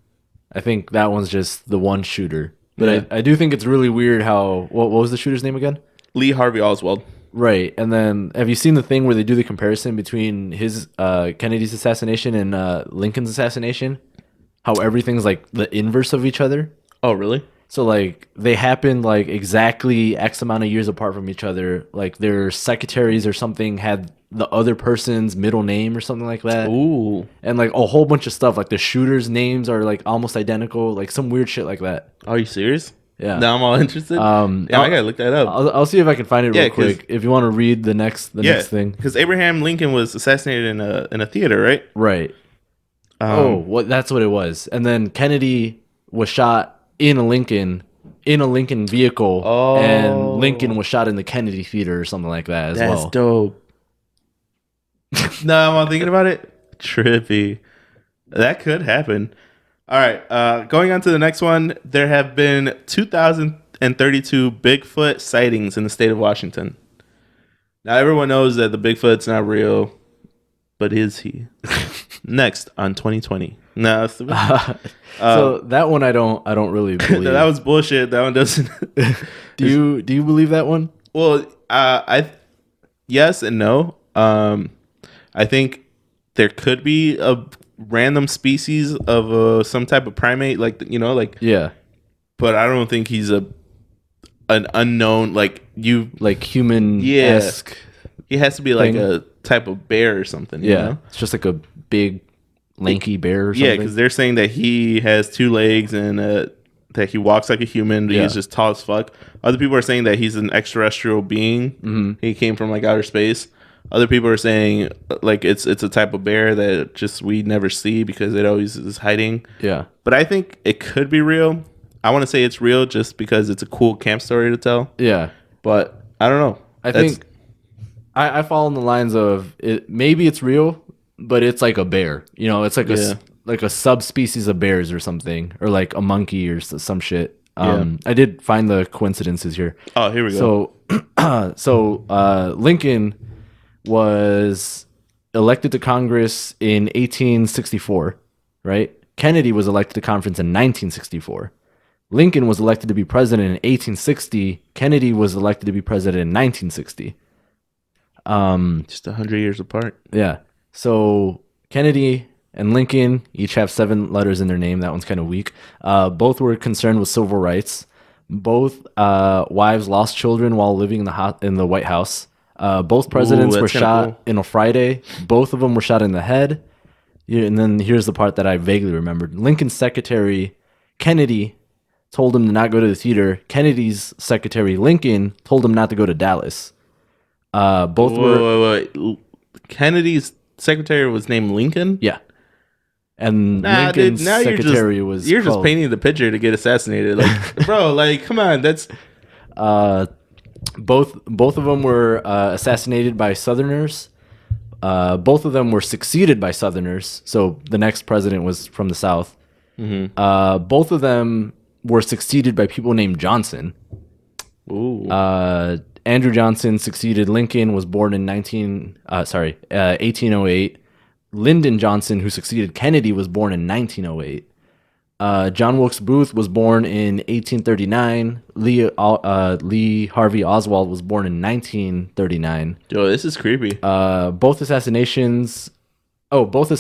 S2: I think that one's just the one shooter. But I do think it's really weird how... What was the shooter's name again?
S1: Lee Harvey Oswald.
S2: Right, and then have you seen the thing where they do the comparison between his Kennedy's assassination and Lincoln's assassination? How everything's like the inverse of each other.
S1: Oh, really?
S2: So like they happened like exactly X amount of years apart from each other. Like their secretaries or something had the other person's middle name or something like that.
S1: Ooh.
S2: And like a whole bunch of stuff. Like the shooters' names are like almost identical. Like some weird shit like that.
S1: Are you serious?
S2: Yeah.
S1: Now I'm all interested. Yeah, I gotta look that up.
S2: I'll see if I can find it
S1: Yeah,
S2: real quick. If you want to read the next thing.
S1: because Abraham Lincoln was assassinated in a theater, right?
S2: Right.
S1: Um,
S2: What that's what it was. And then Kennedy was shot in a Lincoln vehicle, and Lincoln was shot in the Kennedy Theater or something like that as
S1: that's
S2: well.
S1: dope. No, I'm thinking about it. Trippy. That could happen. All right. Going on to the next one. There have been 2,032 Bigfoot sightings in the state of Washington. Now, everyone knows that the Bigfoot's not real, but is he? Next on 2020. No,
S2: So that one I don't really believe.
S1: that was bullshit. That one doesn't.
S2: Do you believe that one?
S1: Well, yes and no. I think there could be a random species of some type of primate,
S2: Yeah,
S1: but I don't think he's an unknown like
S2: human esque.
S1: He has to be like
S2: thing.
S1: a type of bear or something. You know?
S2: It's just like a big lanky bear or something.
S1: Yeah, because they're saying that he has 2 legs and that he walks like a human. He's just tall as fuck. Other people are saying that he's an extraterrestrial being. Mm-hmm. He came from like outer space. Other people are saying like it's a type of bear that just we never see because it always is hiding.
S2: Yeah,
S1: but I think it could be real. I want to say it's real just because it's a cool camp story to tell.
S2: Yeah,
S1: but I don't know.
S2: I think I fall in the lines of it. Maybe it's real, but it's like a bear. You know, it's like a subspecies of bears or something, or like a monkey or some shit. I did find the coincidences here.
S1: Oh, here we go.
S2: So Lincoln was elected to Congress in 1864, right? Kennedy was elected to Congress in 1964. Lincoln was elected to be president in 1860. Kennedy was elected to be president in 1960.
S1: Just 100 years apart.
S2: Yeah. So Kennedy and Lincoln each have 7 letters in their name. That one's kind of weak. Both were concerned with civil rights. Both wives lost children while living in the White House. Both presidents were shot in a Friday. Both of them were shot in the head. And then here's the part that I vaguely remembered. Lincoln's secretary, Kennedy, told him to not go to the theater. Kennedy's secretary, Lincoln, told him not to go to Dallas.
S1: Wait. Kennedy's secretary was named Lincoln?
S2: Yeah. And Lincoln's secretary was
S1: You're just painting the picture to get assassinated. Like, bro, like, come on. That's...
S2: Both of them were assassinated by Southerners. Both of them were succeeded by Southerners. So the next president was from the South. Mm-hmm. Both of them were succeeded by people named Johnson.
S1: Ooh.
S2: Andrew Johnson succeeded Lincoln, was born in 1808. Lyndon Johnson, who succeeded Kennedy, was born in 1908. John Wilkes Booth was born in 1839. Lee Harvey Oswald was born in 1939.
S1: Yo, this is creepy.
S2: Both assassins, both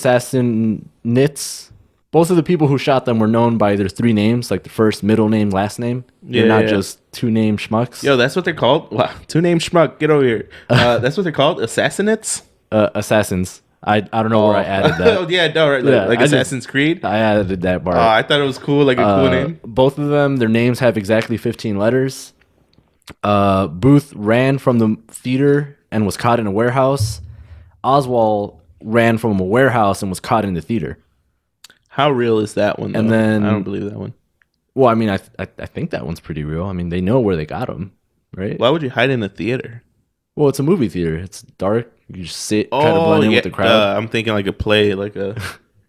S2: of the people who shot them were known by their 3 names, like the first, middle name, last name. They're not just 2-name schmucks.
S1: Yo, that's what they're called? Wow, 2-name schmuck, get over here. That's what they're called? Assassinates?
S2: Assassins. I don't know where I added that.
S1: Oh, yeah, no, right. Like Assassin's Creed?
S2: I added that part.
S1: I thought it was cool, like a cool name.
S2: Both of them, their names have exactly 15 letters. Booth ran from the theater and was caught in a warehouse. Oswald ran from a warehouse and was caught in the theater.
S1: How real is that one, though?
S2: And then,
S1: I don't believe that one.
S2: Well, I mean, I think that one's pretty real. I mean, they know where they got him, right?
S1: Why would you hide in a theater?
S2: Well, it's a movie theater. It's dark. You just sit, try to blend in with the crowd.
S1: I'm thinking like a play, like a...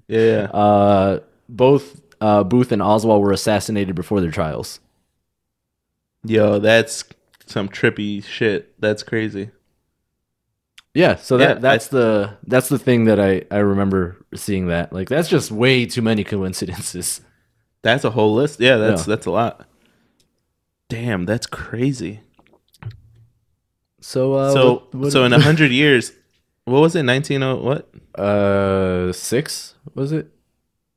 S1: Yeah.
S2: Both Booth and Oswald were assassinated before their trials.
S1: Yo, that's some trippy shit. That's crazy.
S2: Yeah, so that's the thing that I remember seeing that. Like, that's just way too many coincidences.
S1: That's a whole list. Yeah, that's a lot. Damn, that's crazy.
S2: So
S1: in 100 years, what was it? 1900 what?
S2: 6 was it?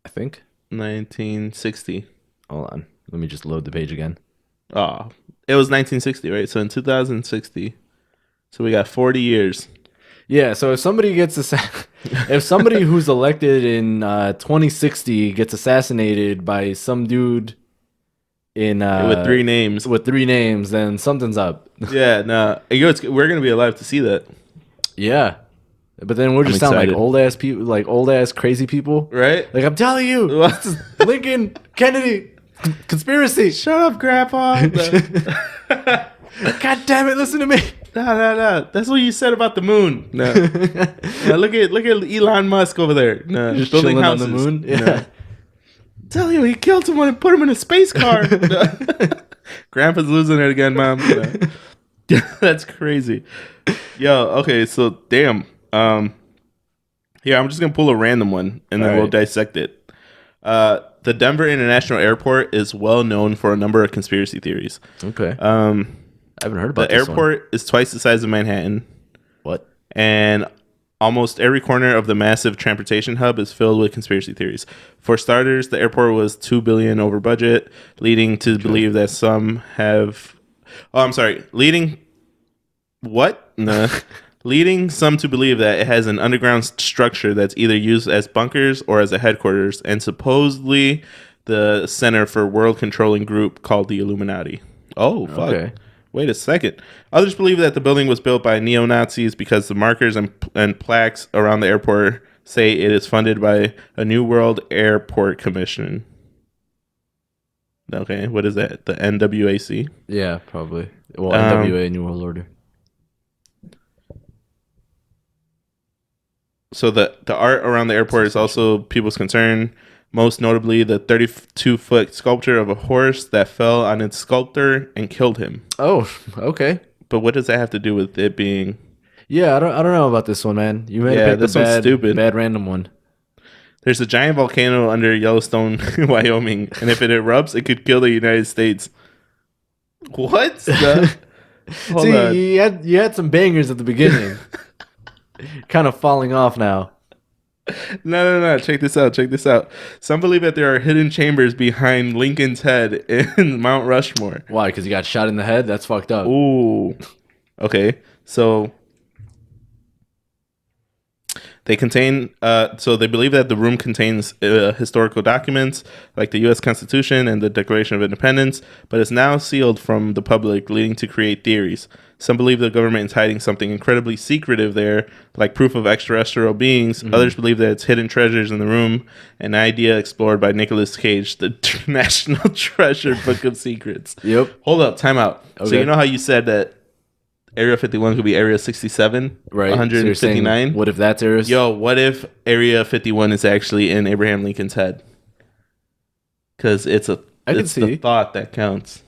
S2: I think
S1: 1960.
S2: Hold on, Let me just load the page again.
S1: Oh, it was 1960, right? So in 2060, so we got 40 years.
S2: Yeah, so if somebody if somebody who's elected in 2060 gets assassinated by some dude in
S1: With three names.
S2: then something's up.
S1: Yeah, nah. We're gonna be alive to see that.
S2: Yeah. But then we're
S1: I'm
S2: just sound like
S1: excited.
S2: old ass people, like old ass crazy people.
S1: Right?
S2: Like I'm telling you, this is Lincoln, Kennedy, conspiracy.
S1: Shut up, Grandpa.
S2: God damn it, listen to me.
S1: No. That's what you said about the moon. No. No, look at Elon Musk over there. No,
S2: Just
S1: building
S2: chilling
S1: houses.
S2: on the moon. Yeah.
S1: No. Tell you, he killed someone and put him in a space car. No. Grandpa's losing it again, Mom. No. That's crazy. Yo, okay, so damn. Here, I'm just gonna pull a random one and then we'll dissect it. The Denver International Airport is well known for a number of conspiracy theories.
S2: Okay. I haven't heard about
S1: the
S2: this
S1: airport is twice the size of Manhattan.
S2: What?
S1: And almost every corner of the massive transportation hub is filled with conspiracy theories. For starters, the airport was $2 billion over budget, leading to believe that some have. Oh, I'm sorry. Leading some to believe that it has an underground structure that's either used as bunkers or as a headquarters, and supposedly the center for world controlling group called the Illuminati. Oh, fuck. Okay. Wait a second. Others believe that the building was built by neo-Nazis because the markers and plaques around the airport say it is funded by a New World Airport Commission. Okay, what is that? The NWAC?
S2: Yeah, probably. Well, NWA, New World Order.
S1: So the art around the airport is also people's concern. Most notably, the 32-foot sculpture of a horse that fell on its sculptor and killed him.
S2: Oh, okay.
S1: But what does that have to do with it being?
S2: Yeah, I don't know about this one, man. You made
S1: this one's stupid.
S2: Bad random one.
S1: There's a giant volcano under Yellowstone, Wyoming, and if it erupts, it could kill the United States. What?
S2: Hold on. You had some bangers at the beginning. Kind of falling off now.
S1: No. Check this out. Some believe that there are hidden chambers behind Lincoln's head in Mount Rushmore.
S2: Why? Because he got shot in the head? That's fucked up.
S1: Ooh. Okay. So they contain. So they believe that the room contains historical documents like the U.S. Constitution and the Declaration of Independence, but it's now sealed from the public, leading to create theories. Some believe the government is hiding something incredibly secretive there, like proof of extraterrestrial beings. Mm-hmm. Others believe that it's hidden treasures in the room, an idea explored by Nicolas Cage, the National Treasure Book of Secrets.
S2: Yep.
S1: Hold up, time out.
S2: Okay.
S1: So you know how you said that Area 51 could be Area 67?
S2: Right.
S1: 159?
S2: So what if that's Area?
S1: Yo, what if Area 51 is actually in Abraham Lincoln's head? Because it's the thought that counts.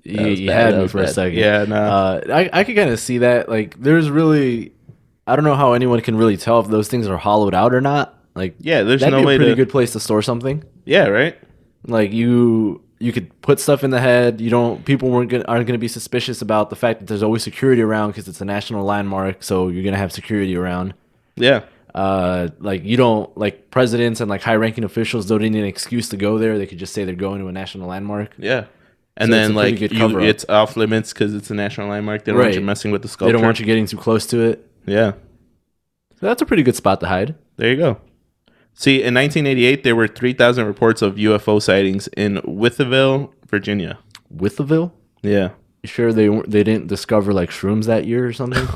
S2: You had me for a second.
S1: Yeah, no.
S2: I could kind of see that. Like, there's really, I don't know how anyone can really tell if those things are hollowed out or not. Like,
S1: yeah, there's
S2: that'd
S1: no
S2: be
S1: way
S2: a pretty good place to store something.
S1: Yeah, right.
S2: Like you could put stuff in the head. People aren't gonna be suspicious about the fact that there's always security around because it's a national landmark. So you're gonna have security around.
S1: Yeah.
S2: Like presidents and like high-ranking officials don't need an excuse to go there. They could just say they're going to a national landmark.
S1: Yeah. And so then, like, it's off limits because it's a national landmark. They don't want you messing with the sculpture.
S2: They don't want you getting too close to it.
S1: Yeah.
S2: So that's a pretty good spot to hide.
S1: There you go. See, in 1988, there were 3,000 reports of UFO sightings in Witherville, Virginia.
S2: Witherville?
S1: Yeah.
S2: You sure they didn't discover, like, shrooms that year or something?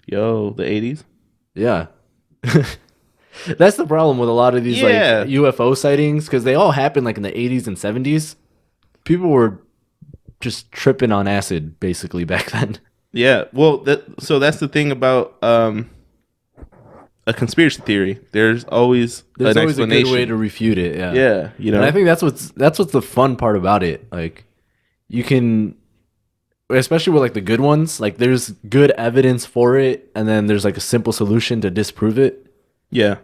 S1: Yo, the 80s?
S2: Yeah. That's the problem with a lot of these, like, UFO sightings, because they all happened, like, in the 80s and 70s. People were just tripping on acid basically back then.
S1: Yeah, well, so that's the thing about a conspiracy theory. There's always
S2: a good way to refute it.
S1: Yeah,
S2: you know. And I think that's what's the fun part about it. Like, you can, especially with like the good ones. Like, there's good evidence for it, and then there's like a simple solution to disprove it.
S1: Yeah,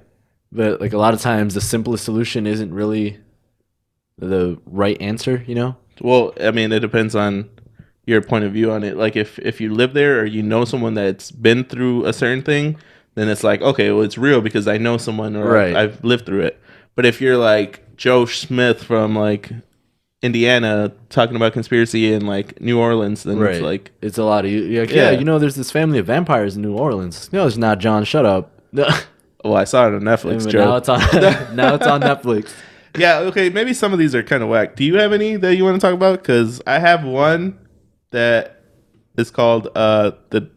S2: but like a lot of times, the simplest solution isn't really the right answer. You know.
S1: Well, I mean, it depends on your point of view on it. Like, if you live there or you know someone that's been through a certain thing, then it's like, okay, well, it's real because I know someone or I've lived through it. But if you're like Joe Smith from like Indiana talking about conspiracy in like New Orleans, then it's like
S2: it's a lot of you're like, yeah, you know, there's this family of vampires in New Orleans. No, it's not, John. Shut up.
S1: Well, I saw it on Netflix, Joe.
S2: Now it's on now it's on Netflix.
S1: Yeah, okay, maybe some of these are kind of whack. Do you have any that you want to talk about? Because I have one that is called the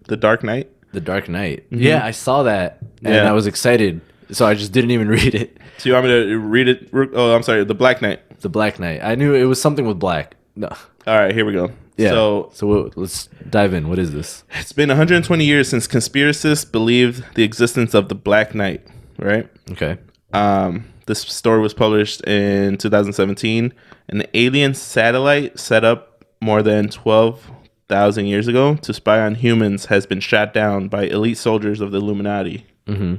S1: Dark Knight.
S2: The Dark Knight. Mm-hmm. Yeah, I saw that and I was excited, so I just didn't even read it.
S1: So you want me to read it? Oh, I'm sorry, The Black Knight.
S2: The Black Knight. I knew it was something with black. No.
S1: All right, here we go.
S2: Yeah. So let's dive in. What is this?
S1: It's been 120 years since conspiracists believed the existence of the Black Knight, right?
S2: Okay.
S1: This story was published in 2017. An alien satellite set up more than 12,000 years ago to spy on humans has been shot down by elite soldiers of the Illuminati. Mm-hmm.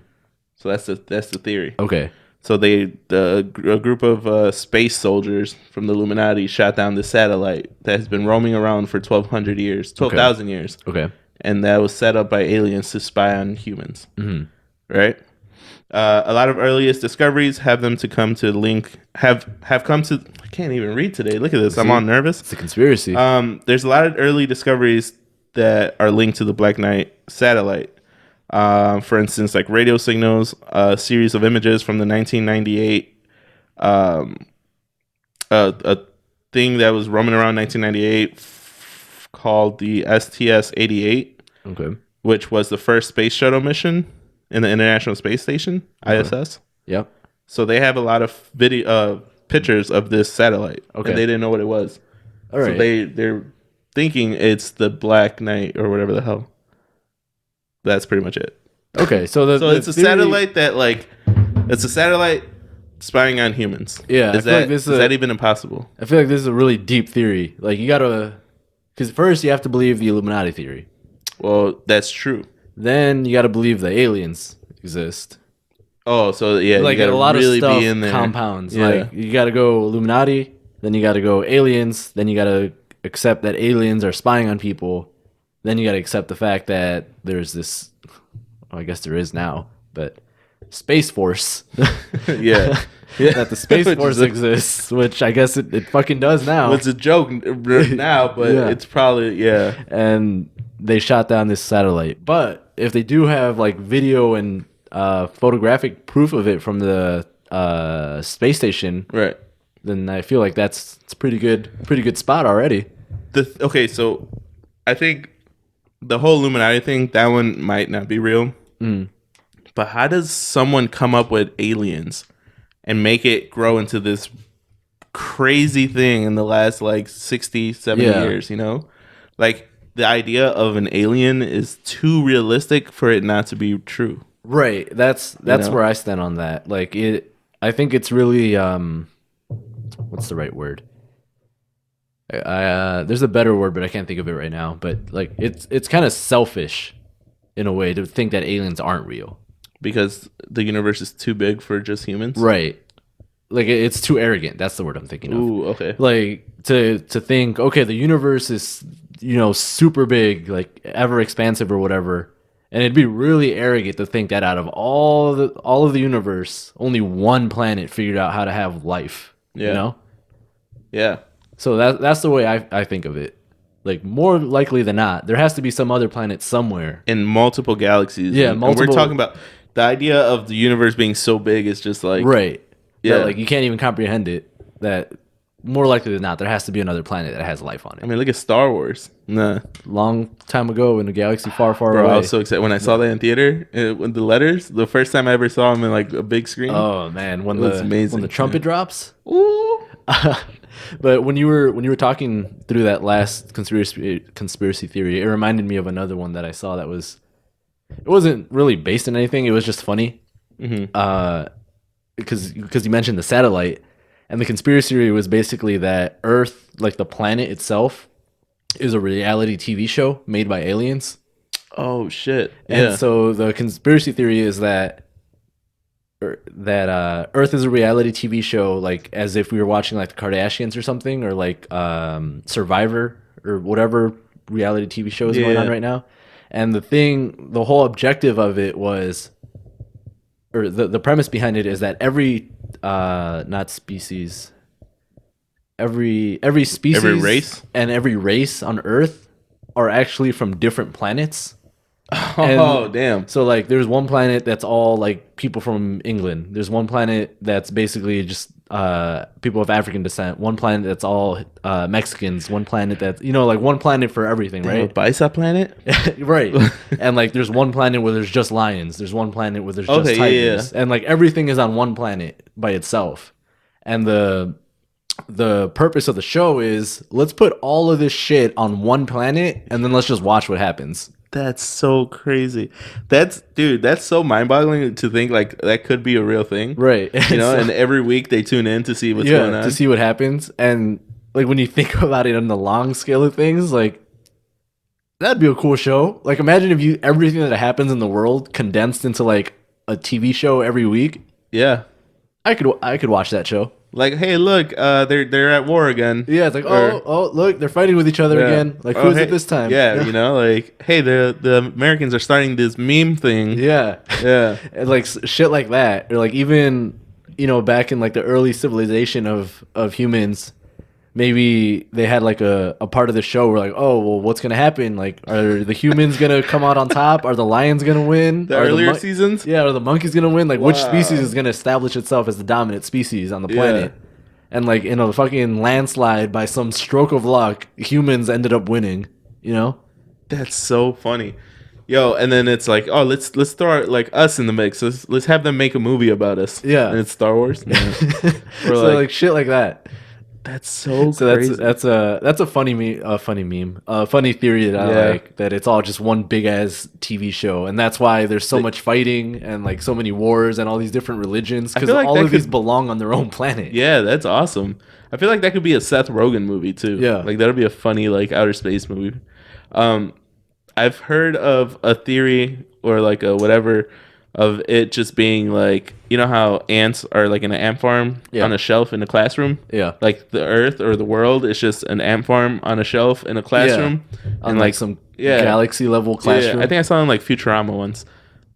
S1: So that's the theory.
S2: Okay.
S1: So a group of space soldiers from the Illuminati shot down this satellite that has been roaming around for 12,000 years.
S2: Okay.
S1: And that was set up by aliens to spy on humans. Mm-hmm. Right? A lot of earliest discoveries have come to I can't even read today. Look at this. I'm all nervous.
S2: It's a conspiracy.
S1: There's a lot of early discoveries that are linked to the Black Knight satellite. For instance, like radio signals, a series of images from the 1998, a thing that was roaming around 1998 called the STS-88,
S2: okay,
S1: which was the first space shuttle mission in the International Space Station, ISS.
S2: Yep.
S1: So they have a lot of pictures of this satellite, and they didn't know what it was.
S2: All right.
S1: So they're thinking it's the Black Knight or whatever the hell. That's pretty much it.
S2: Okay, so
S1: it's a satellite that it's a satellite spying on humans.
S2: Yeah,
S1: is that even impossible?
S2: I feel like this is a really deep theory. Like you gotta, because first you have to believe the Illuminati theory.
S1: Well, that's true.
S2: Then you gotta believe the aliens exist.
S1: Oh, so yeah,
S2: like
S1: you gotta
S2: a lot
S1: really
S2: of stuff
S1: be in there.
S2: Compounds. Yeah. Like you gotta go Illuminati, then you gotta go aliens, then you gotta accept that aliens are spying on people. Then you got to accept the fact that there's this, well, I guess there is now, but Space Force.
S1: Yeah.
S2: That the Space Force exists, which I guess it fucking does now.
S1: Well, it's a joke now, but it's probably, yeah.
S2: And they shot down this satellite. But if they do have like video and photographic proof of it from the space station,
S1: right,
S2: then I feel like it's pretty good spot already.
S1: Okay, so I think the whole Illuminati thing, that one might not be real. Mm. But how does someone come up with aliens and make it grow into this crazy thing in the last like 60, 70 years, you know? Like the idea of an alien is too realistic for it not to be true.
S2: Right. That's where I stand on that. Like I think it's really what's the right word? There's a better word, but I can't think of it right now. But like, it's kind of selfish, in a way, to think that aliens aren't real
S1: because the universe is too big for just humans.
S2: Right. Like it's too arrogant. That's the word I'm thinking of.
S1: Ooh, okay.
S2: Like to think, okay, the universe is super big, like ever expansive or whatever, and it'd be really arrogant to think that out of all of the universe, only one planet figured out how to have life.
S1: Yeah.
S2: You know.
S1: Yeah.
S2: So that's the way I think of it. Like more likely than not, there has to be some other planet somewhere
S1: in multiple galaxies.
S2: Yeah,
S1: and we're talking about the idea of the universe being so big is just like
S2: right.
S1: Yeah,
S2: that, like you can't even comprehend it. That more likely than not, there has to be another planet that has life on it.
S1: I mean, look at Star Wars. Nah,
S2: long time ago in a galaxy far, far away.
S1: I was so excited when I saw that in theater with the letters. The first time I ever saw them in like a big screen.
S2: Oh man, when
S1: amazing.
S2: When the trumpet drops.
S1: Ooh.
S2: But when you were talking through that last conspiracy theory, it reminded me of another one that I saw that it wasn't really based on anything. It was just funny. Mm-hmm. Because you mentioned the satellite, and the conspiracy theory was basically that Earth, like the planet itself, is a reality TV show made by aliens.
S1: Oh shit!
S2: And so the conspiracy theory is that Earth is a reality TV show, like as if we were watching like the Kardashians or something, or like Survivor or whatever reality TV show is going on right now. And the whole objective of it was, or the premise behind it is that every not species, every species,
S1: Every race?
S2: and every race on Earth are actually from different planets.
S1: Oh, damn.
S2: So like, there's one planet that's all like people from England. There's one planet that's basically just people of African descent. One planet that's all Mexicans. One planet that's like one planet for everything,
S1: A
S2: right?
S1: bicep planet?
S2: Right. And like, there's one planet where there's just lions. There's one planet where there's just
S1: Okay,
S2: tigers,
S1: yeah.
S2: and like everything is on one planet by itself. And the purpose of the show is, let's put all of this shit on one planet and then let's just watch what happens.
S1: That's so crazy. That's so mind-boggling to think like that could be a real thing.
S2: Right.
S1: And every week they tune in to see what's going on.
S2: To see what happens. And like, when you think about it on the long scale of things, like, that'd be a cool show. Like, imagine if everything that happens in the world condensed into like a TV show every week.
S1: Yeah.
S2: I could watch that show.
S1: Like, hey, look, they're at war again.
S2: Yeah, it's like, oh, look, they're fighting with each other again. Like, who's it this time?
S1: Yeah, like, hey, the Americans are starting this meme thing.
S2: Yeah.
S1: Yeah.
S2: And like shit like that. Or like, even, back in like the early civilization of humans, maybe they had like a part of the show where like, oh, well, what's going to happen? Like, are the humans going to come out on top? Are the lions going to win?
S1: The earlier seasons?
S2: Yeah, are the monkeys going to win? Like, which species is going to establish itself as the dominant species on the planet? Yeah. And like, in a fucking landslide, by some stroke of luck, humans ended up winning,
S1: That's so funny. Yo, and then it's like, oh, let's throw like us in the mix. Let's have them make a movie about us.
S2: Yeah.
S1: And it's Star Wars. Yeah.
S2: So like shit like that.
S1: That's so crazy.
S2: That's a funny meme, a funny theory that I like, that it's all just one big ass TV show, and that's why there's so much fighting and like so many wars and all these different religions, because all of these belong on their own planet.
S1: Yeah, that's awesome. I feel like that could be a Seth Rogen movie too.
S2: Yeah,
S1: like that'll be a funny like outer space movie. I've heard of a theory or like a whatever of it just being like, how ants are like in an ant farm on a shelf in a classroom?
S2: Yeah. Like
S1: the earth or the world is just an ant farm on a shelf in a classroom.
S2: Yeah. On like some galaxy level classroom.
S1: Yeah, I think I saw it in like Futurama once.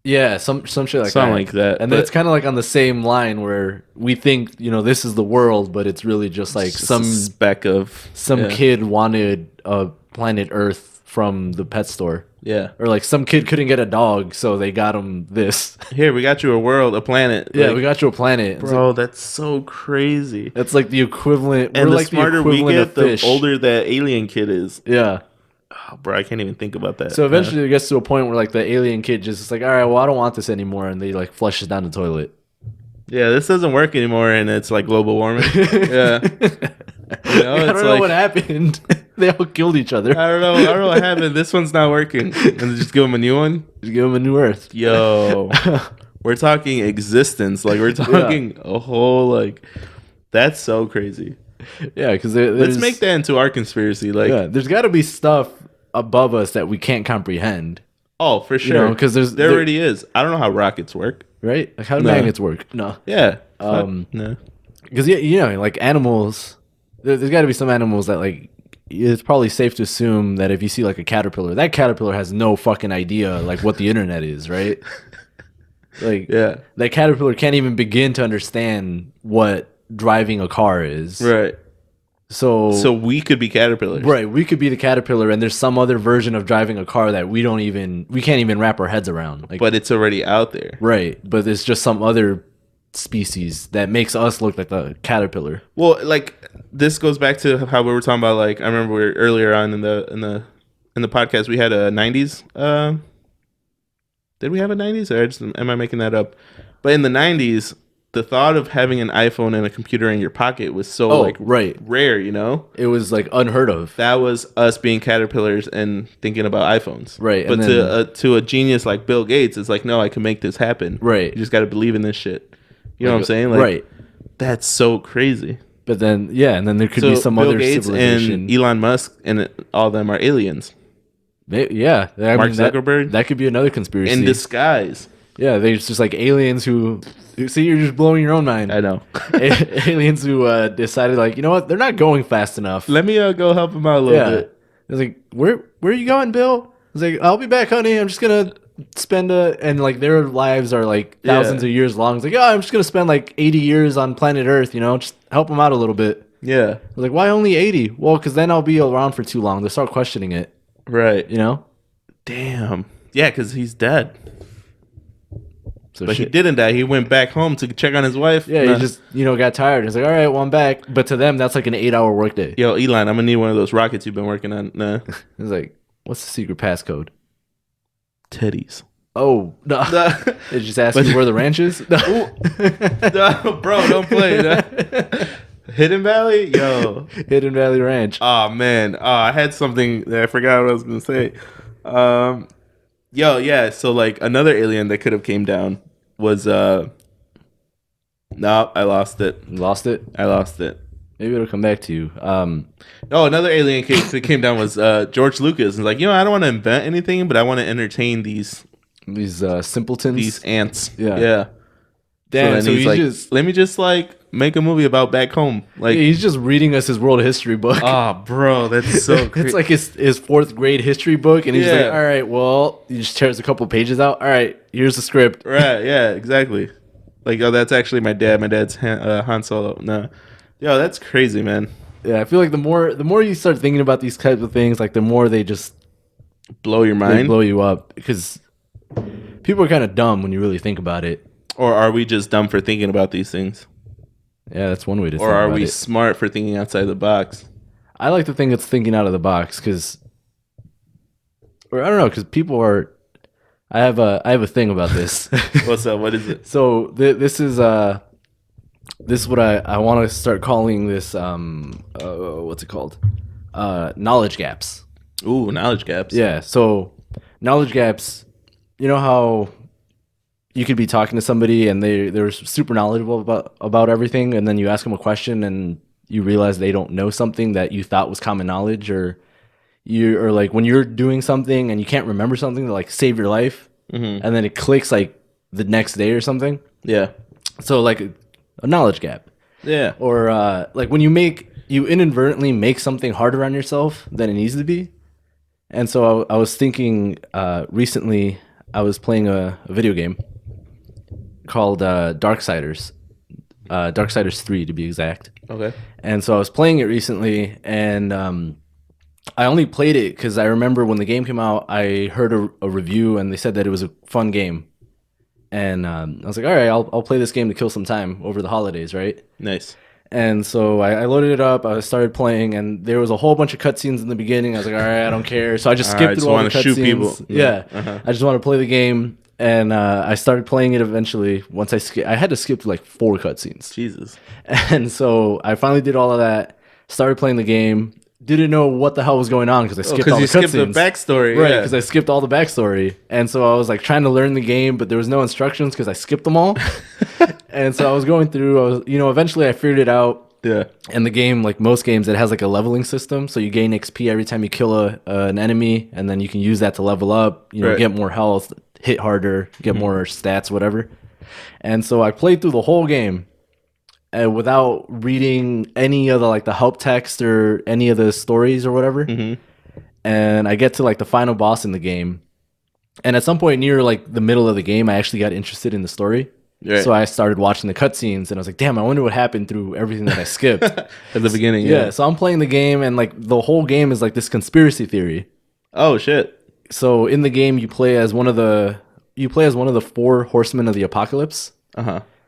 S2: Yeah, some shit like
S1: something
S2: that.
S1: Something like that.
S2: And it's kind of like on the same line where we think, this is the world, but it's really just like some
S1: speck of...
S2: kid wanted a planet Earth from the pet store.
S1: Yeah.
S2: Or like some kid couldn't get a dog, so they got him this.
S1: Here, we got you a world, a planet.
S2: Yeah, we got you a planet.
S1: Bro, like, that's so crazy.
S2: It's like the equivalent.
S1: And
S2: we're
S1: the
S2: like
S1: smarter we get, the older that alien kid is.
S2: Yeah.
S1: Oh, bro, I can't even think about that.
S2: So eventually it gets to a point where like the alien kid just is like, all right, well, I don't want this anymore. And they like flushes down the toilet.
S1: Yeah, this doesn't work anymore. And it's like global warming. Yeah.
S2: I don't know what happened. They all killed each other.
S1: I don't know what happened. This one's not working. And just give them a new one.
S2: Just give them a new Earth.
S1: Yo, we're talking existence. Like we're talking a whole like. That's so crazy.
S2: Yeah, because
S1: let's make that into our conspiracy. Like,
S2: there's got to be stuff above us that we can't comprehend.
S1: Oh, for sure.
S2: Because there
S1: already is. I don't know how rockets work.
S2: Right? Like how do magnets work? No.
S1: Yeah.
S2: No. Because like animals. There's got to be some animals that like, it's probably safe to assume that if you see like a caterpillar, that caterpillar has no fucking idea like what the internet is, right? Like,
S1: yeah,
S2: that caterpillar can't even begin to understand what driving a car is,
S1: right? So we could be caterpillars,
S2: right? We could be the caterpillar, and there's some other version of driving a car that we can't even wrap our heads around. Like,
S1: but it's already out there,
S2: right? But it's just some other species that makes us look like the caterpillar.
S1: Well, like this goes back to how we were talking about. Like I remember earlier on in the podcast we had a 90s. Did we have a 90s? Or am I making that up? But in the 90s, the thought of having an iPhone and a computer in your pocket was so rare.
S2: It was like unheard of.
S1: That was us being caterpillars and thinking about iPhones,
S2: right?
S1: But to a genius like Bill Gates, it's like, no, I can make this happen,
S2: right?
S1: You just got to believe in this shit. You know what I'm saying? Like,
S2: right.
S1: That's so crazy.
S2: But then, and then there could be some
S1: Bill
S2: other
S1: Gates
S2: civilization.
S1: And Elon Musk and all of them are aliens.
S2: Mark
S1: Zuckerberg.
S2: That could be another conspiracy.
S1: In disguise.
S2: Yeah, they're just like aliens who... See, you're just blowing your own mind.
S1: I know.
S2: Aliens who decided, like, you know what? They're not going fast enough.
S1: Let me go help them out a little bit.
S2: I was like, where are you going, Bill? I was like, I'll be back, honey. I'm just going to spend and like their lives are like thousands of years long. It's like, I'm just gonna spend like 80 years on planet Earth, just help them out a little bit.
S1: Yeah.
S2: I was like, why only 80? Well, because then I'll be around for too long. They'll start questioning it.
S1: Right.
S2: You know?
S1: Damn. Yeah, because he's dead.
S2: So
S1: But he didn't die. He went back home to check on his wife.
S2: Yeah, he just, got tired. He's like, all right, well, I'm back. But to them, that's like an 8-hour workday.
S1: Yo, Elon, I'm going to need one of those rockets you've been working on. Nah.
S2: He's like, what's the secret passcode?
S1: Teddy's.
S2: Oh, no. They just ask you where the ranch is? No.
S1: No, bro, don't play. No. Hidden Valley? Yo.
S2: Hidden Valley Ranch.
S1: Oh, man. I had something that I forgot what I was going to say. Yo, yeah. So, like, another alien that could have came down was... No, I lost it.
S2: You lost it?
S1: I lost it.
S2: Maybe it'll come back to you.
S1: Another alien case that came down was George Lucas. And like, I don't want to invent anything, but I want to entertain these
S2: simpletons.
S1: These ants.
S2: Yeah. Damn,
S1: so he's like,
S2: just...
S1: let me just, like, make a movie about back home. Like,
S2: he's just reading us his world history book.
S1: Oh, bro, that's so crazy.
S2: It's like his fourth grade history book, and he's like, all right, well, he just tears a couple pages out. All right, here's the script.
S1: Right, yeah, exactly. Like, oh, that's actually my dad. My dad's Han Solo. No. Yo, that's crazy, man.
S2: Yeah, I feel like the more you start thinking about these types of things, like the more they just
S1: blow your mind.
S2: They blow you up, because people are kind of dumb when you really think about it.
S1: Or are we just dumb for thinking about these things?
S2: Yeah, that's one way to think
S1: about it. Or are
S2: we
S1: smart for thinking outside the box?
S2: I like to think it's thinking out of the box, because people are... I have a thing about this.
S1: What's up? What is it?
S2: So this is what I want to start calling this. What's it called? Knowledge gaps.
S1: Ooh, knowledge gaps.
S2: Yeah. So knowledge gaps. You know how you could be talking to somebody and they're super knowledgeable about everything, and then you ask them a question and you realize they don't know something that you thought was common knowledge, or like when you're doing something and you can't remember something to like save your life, and then it clicks like the next day or something.
S1: Yeah.
S2: So like a knowledge gap.
S1: Yeah.
S2: Or like when you inadvertently make something harder on yourself than it needs to be. And so I was thinking recently I was playing a video game called Darksiders. Darksiders 3 to be exact.
S1: Okay.
S2: And so I was playing it recently, and I only played it because I remember when the game came out, I heard a review and they said that it was a fun game. And I was like, all right, I'll play this game to kill some time over the holidays, right?
S1: Nice.
S2: And so I loaded it up. I started playing, and there was a whole bunch of cutscenes in the beginning. I was like, all right, I don't care. So I just skipped through all the cutscenes. Shoot people. Yeah. I just want to play the game. And I started playing it eventually. Once I had to skip like 4 cutscenes.
S1: Jesus.
S2: And so I finally did all of that. Started playing the game. Didn't know what the hell was going on because I skipped all the cutscenes.
S1: Because you skipped the backstory.
S2: Right, because I skipped all the backstory. And so I was like trying to learn the game, but there was no instructions because I skipped them all. And so I was going through, eventually I figured it out.
S1: Yeah.
S2: And the game, like most games, it has like a leveling system. So you gain XP every time you kill an enemy, and then you can use that to level up, get more health, hit harder, get more stats, whatever. And so I played through the whole game without reading any of the help text or any of the stories or whatever. And I get to like the final boss in the game, and at some point near like the middle of the game, I actually got interested in the story. Right. So I started watching the cutscenes, and I was like, damn, I wonder what happened through everything that I skipped
S1: at the beginning.
S2: Yeah. So I'm playing the game, and like the whole game is like this conspiracy theory.
S1: Oh shit.
S2: So in the game you play as one of the 4 horsemen of the apocalypse.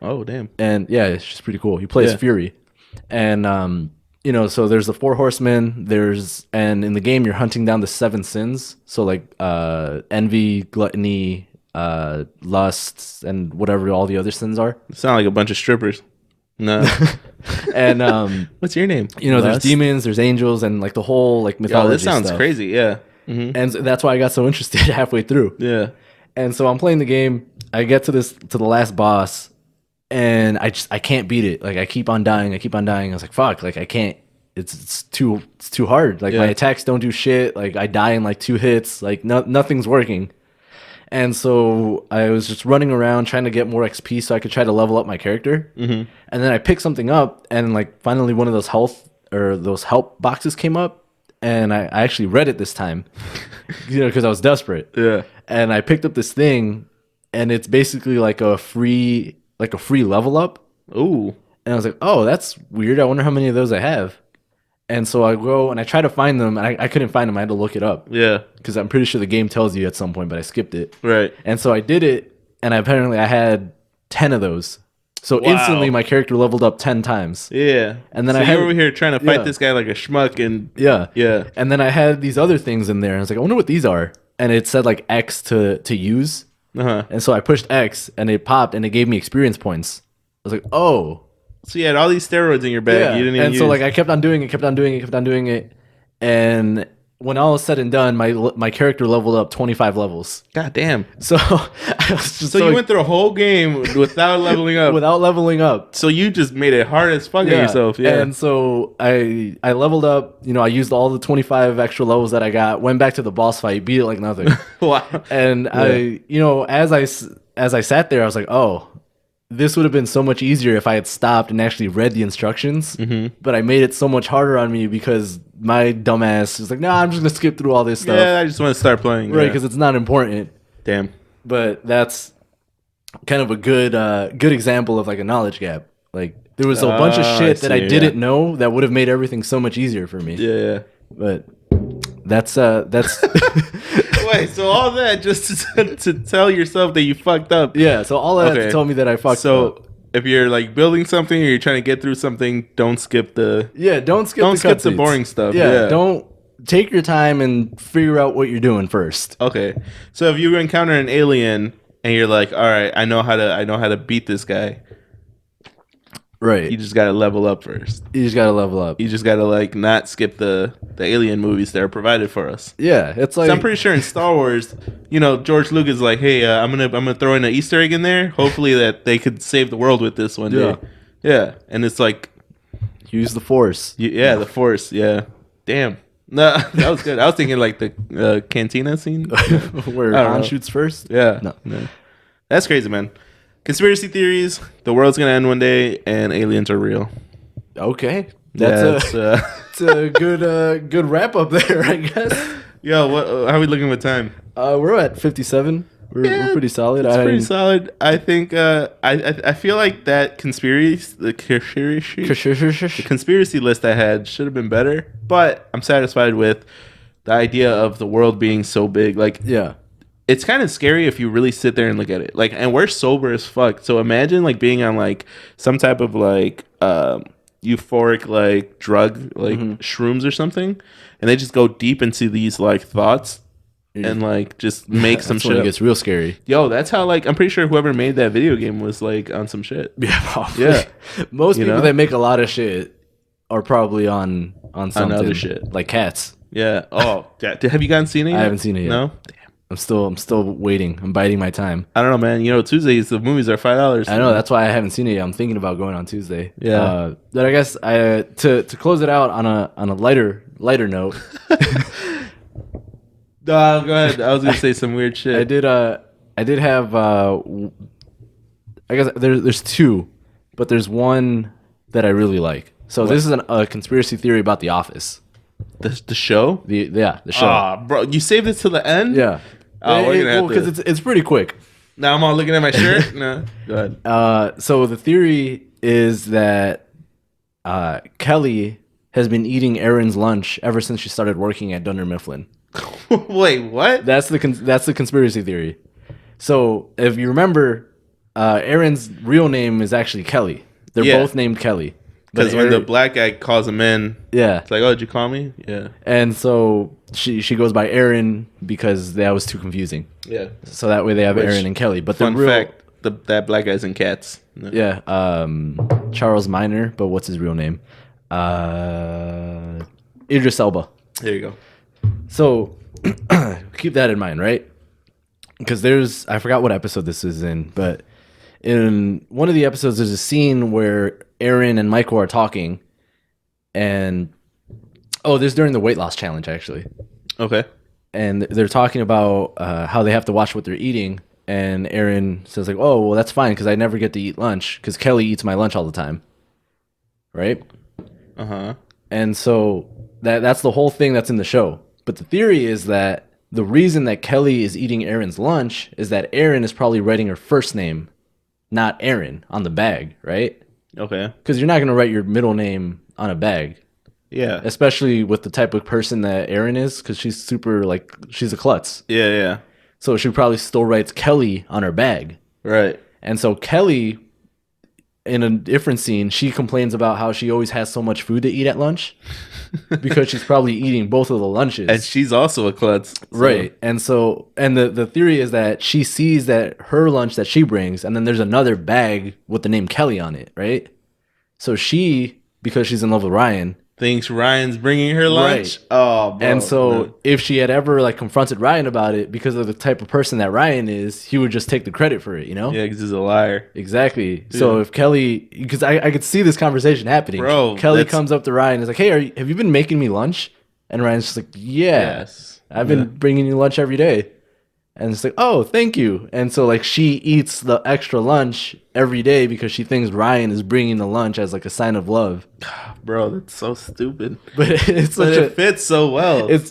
S1: Oh damn.
S2: And yeah, it's just pretty cool. You play as Fury. And so there's the 4 horsemen, and in the game you're hunting down the 7 sins. So like envy, gluttony, lusts, and whatever all the other sins are.
S1: Sound like a bunch of strippers. No.
S2: And
S1: what's your name?
S2: There's demons, there's angels, and like the whole like mythology.
S1: Yo, this sounds
S2: stuff.
S1: crazy. Yeah.
S2: And so that's why I got so interested halfway through.
S1: Yeah.
S2: And so I'm playing the game. I get to the last boss, and I can't beat it. Like I keep on dying. I was like, fuck. Like I can't. It's too hard. Like my attacks don't do shit. Like I die in like 2 hits. Like nothing's working. And so I was just running around trying to get more XP so I could try to level up my character. And then I picked something up, and like finally one of those help boxes came up. And I actually read it this time, because I was desperate. Yeah. And I picked up this thing, and it's basically like a free level up.
S1: Ooh.
S2: And I was like, oh, that's weird. I wonder how many of those I have. And so I go and I try to find them, and I couldn't find them. I had to look it up
S1: Yeah.
S2: because I'm pretty sure the game tells you at some point, but I skipped it.
S1: Right.
S2: And so I did it, and apparently I had 10 of those. So
S1: Wow.
S2: instantly my character leveled up 10 times.
S1: Yeah.
S2: And then
S1: so
S2: I had
S1: you're over here trying to fight
S2: Yeah.
S1: this guy like a schmuck, and
S2: Yeah.
S1: yeah.
S2: And then I had these other things in there, and I was like, I wonder what these are. And it said like X to use.
S1: Uh-huh.
S2: And so I pushed X, and it popped, and it gave me experience points. I was like, oh.
S1: So you had all these steroids in your bag. You didn't even
S2: And
S1: use.
S2: so like I kept on doing it. And when all was said and done, my character leveled up 25 levels.
S1: God damn.
S2: So I was just
S1: So you went through a whole game without leveling up.
S2: without leveling up.
S1: So you just made it hard as fuck on yourself. Yeah.
S2: And so I leveled up, I used all the 25 extra levels that I got, went back to the boss fight, beat it like nothing.
S1: Wow.
S2: And I as I sat there, I was like, oh, this would have been so much easier if I had stopped and actually read the instructions. Mm-hmm. But I made it so much harder on me because my dumbass was like, nah, I'm just going to skip through all this stuff.
S1: Yeah, I just want to start playing.
S2: Right,
S1: Yeah.
S2: because it's not important.
S1: Damn.
S2: But that's kind of a good example of like a knowledge gap. Like there was a bunch of shit that I didn't know that would have made everything so much easier for me.
S1: Yeah.
S2: But that's
S1: Wait, so all that just to tell yourself that you fucked up.
S2: yeah. So all that to tell me that I fucked up.
S1: So if you're like building something or you're trying to get through something, don't skip the
S2: don't skip the
S1: the boring stuff.
S2: Yeah, don't take your time and figure out what you're doing first.
S1: Okay. So if you encounter an alien and you're like, all right, I know how to beat this guy.
S2: Right.
S1: You just gotta level up first.
S2: You just gotta level up.
S1: You just gotta like not skip the alien movies that are provided for us.
S2: Yeah, it's like
S1: So I'm pretty sure in Star Wars, George Lucas is like, hey, I'm gonna throw in an Easter egg in there. Hopefully that they could save the world with this one day. Yeah, and it's like
S2: use the Force.
S1: the Force. Yeah, damn. No, that was good. I was thinking like the cantina scene
S2: Where Han shoots first.
S1: Yeah,
S2: No.
S1: That's crazy, man. Conspiracy theories: the world's gonna end one day, and aliens are real.
S2: Okay, that's a good wrap up there, I guess.
S1: Yo, how are we looking with time?
S2: We're at 57. We're pretty solid.
S1: It's pretty solid. I think I feel like that the conspiracy list I had should have been better, but I'm satisfied with the idea of the world being so big. Like,
S2: yeah.
S1: It's kind of scary if you really sit there and look at it. Like, and we're sober as fuck. So imagine like being on like some type of like euphoric like drug, like shrooms or something, and they just go deep into these like thoughts and like just make some shit.
S2: When it gets real scary.
S1: Yo, that's how like I'm pretty sure whoever made that video game was like on some shit.
S2: Yeah, probably.
S1: Yeah.
S2: Most people that make a lot of shit are probably on something
S1: other shit.
S2: like Cats.
S1: Yeah. Oh, have you gotten seen it yet?
S2: I haven't seen it yet.
S1: No.
S2: I'm still waiting. I'm biding my time.
S1: I don't know, man. Tuesdays the movies are $5.
S2: I know, that's why I haven't seen it yet. I'm thinking about going on Tuesday.
S1: Yeah.
S2: But I guess to close it out on a lighter note.
S1: Go ahead. I was gonna say some weird shit.
S2: I did have I guess there's two, but there's one that I really like. So this is a conspiracy theory about The Office.
S1: The show?
S2: The show.
S1: Ah, bro, you saved it to the end?
S2: Yeah.
S1: Oh, we're gonna have to.
S2: Because it's pretty quick.
S1: Now I'm all looking at my shirt. No, go ahead.
S2: So the theory is that Kelly has been eating Erin's lunch ever since she started working at Dunder Mifflin.
S1: Wait, what?
S2: That's the conspiracy theory. So if you remember, Erin's real name is actually Kelly. They're both named Kelly.
S1: Because when the black guy calls him in, it's like, oh, did you call me? Yeah.
S2: And so she goes by Erin because that was too confusing.
S1: Yeah.
S2: So that way they have Erin and Kelly. But
S1: fun fact, that black guy's in Cats. No.
S2: Yeah. Charles Minor, but what's his real name? Idris Elba.
S1: There you go.
S2: So keep that in mind, right? Because I forgot what episode this is in, but in one of the episodes, there's a scene where Erin and Michael are talking, and this is during the weight loss challenge, actually.
S1: Okay.
S2: And they're talking about how they have to watch what they're eating, and Erin says like, "Oh, well, that's fine because I never get to eat lunch because Kelly eats my lunch all the time." Right?
S1: Uh-huh.
S2: And so that's the whole thing that's in the show. But the theory is that the reason that Kelly is eating Erin's lunch is that Erin is probably writing her first name, not Erin, on the bag, right?
S1: Okay.
S2: Because you're not going to write your middle name on a bag,
S1: Yeah.
S2: especially with the type of person that Erin is, because she's super, like, she's a klutz.
S1: Yeah, yeah.
S2: So she probably still writes Kelly on her bag.
S1: Right.
S2: And so Kelly, in a different scene, she complains about how she always has so much food to eat at lunch because she's probably eating both of the lunches.
S1: And she's also a klutz. So.
S2: Right. And so, and the theory is that she sees that her lunch that she brings, and then there's another bag with the name Kelly on it, right? So she, because she's in love with Ryan,
S1: thinks Ryan's bringing her lunch.
S2: Right.
S1: Oh, bro.
S2: And so if she had ever like confronted Ryan about it, because of the type of person that Ryan is, he would just take the credit for it, you know?
S1: Yeah, because he's a liar.
S2: Exactly. Yeah. So if Kelly, because I could see this conversation happening.
S1: Bro,
S2: Kelly comes up to Ryan and is like, hey, have you been making me lunch? And Ryan's just like, yes. I've been bringing you lunch every day. And it's like, oh, thank you. And so like she eats the extra lunch every day because she thinks Ryan is bringing the lunch as like a sign of love.
S1: Bro, that's so stupid.
S2: But
S1: it fits so well.
S2: It's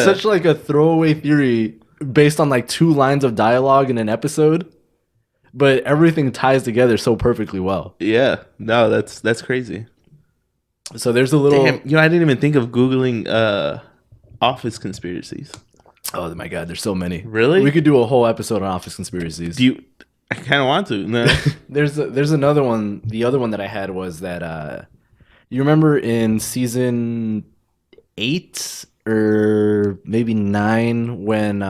S2: such like a throwaway theory based on like 2 lines of dialogue in an episode, but everything ties together so perfectly well.
S1: Yeah, no, that's crazy.
S2: So there's a little.
S1: Damn, I didn't even think of Googling office conspiracies.
S2: Oh my god, there's so many.
S1: Really?
S2: We could do a whole episode on office conspiracies.
S1: I kind of want to. No.
S2: There's another one. The other one that I had was that you remember in season 8 or maybe 9 when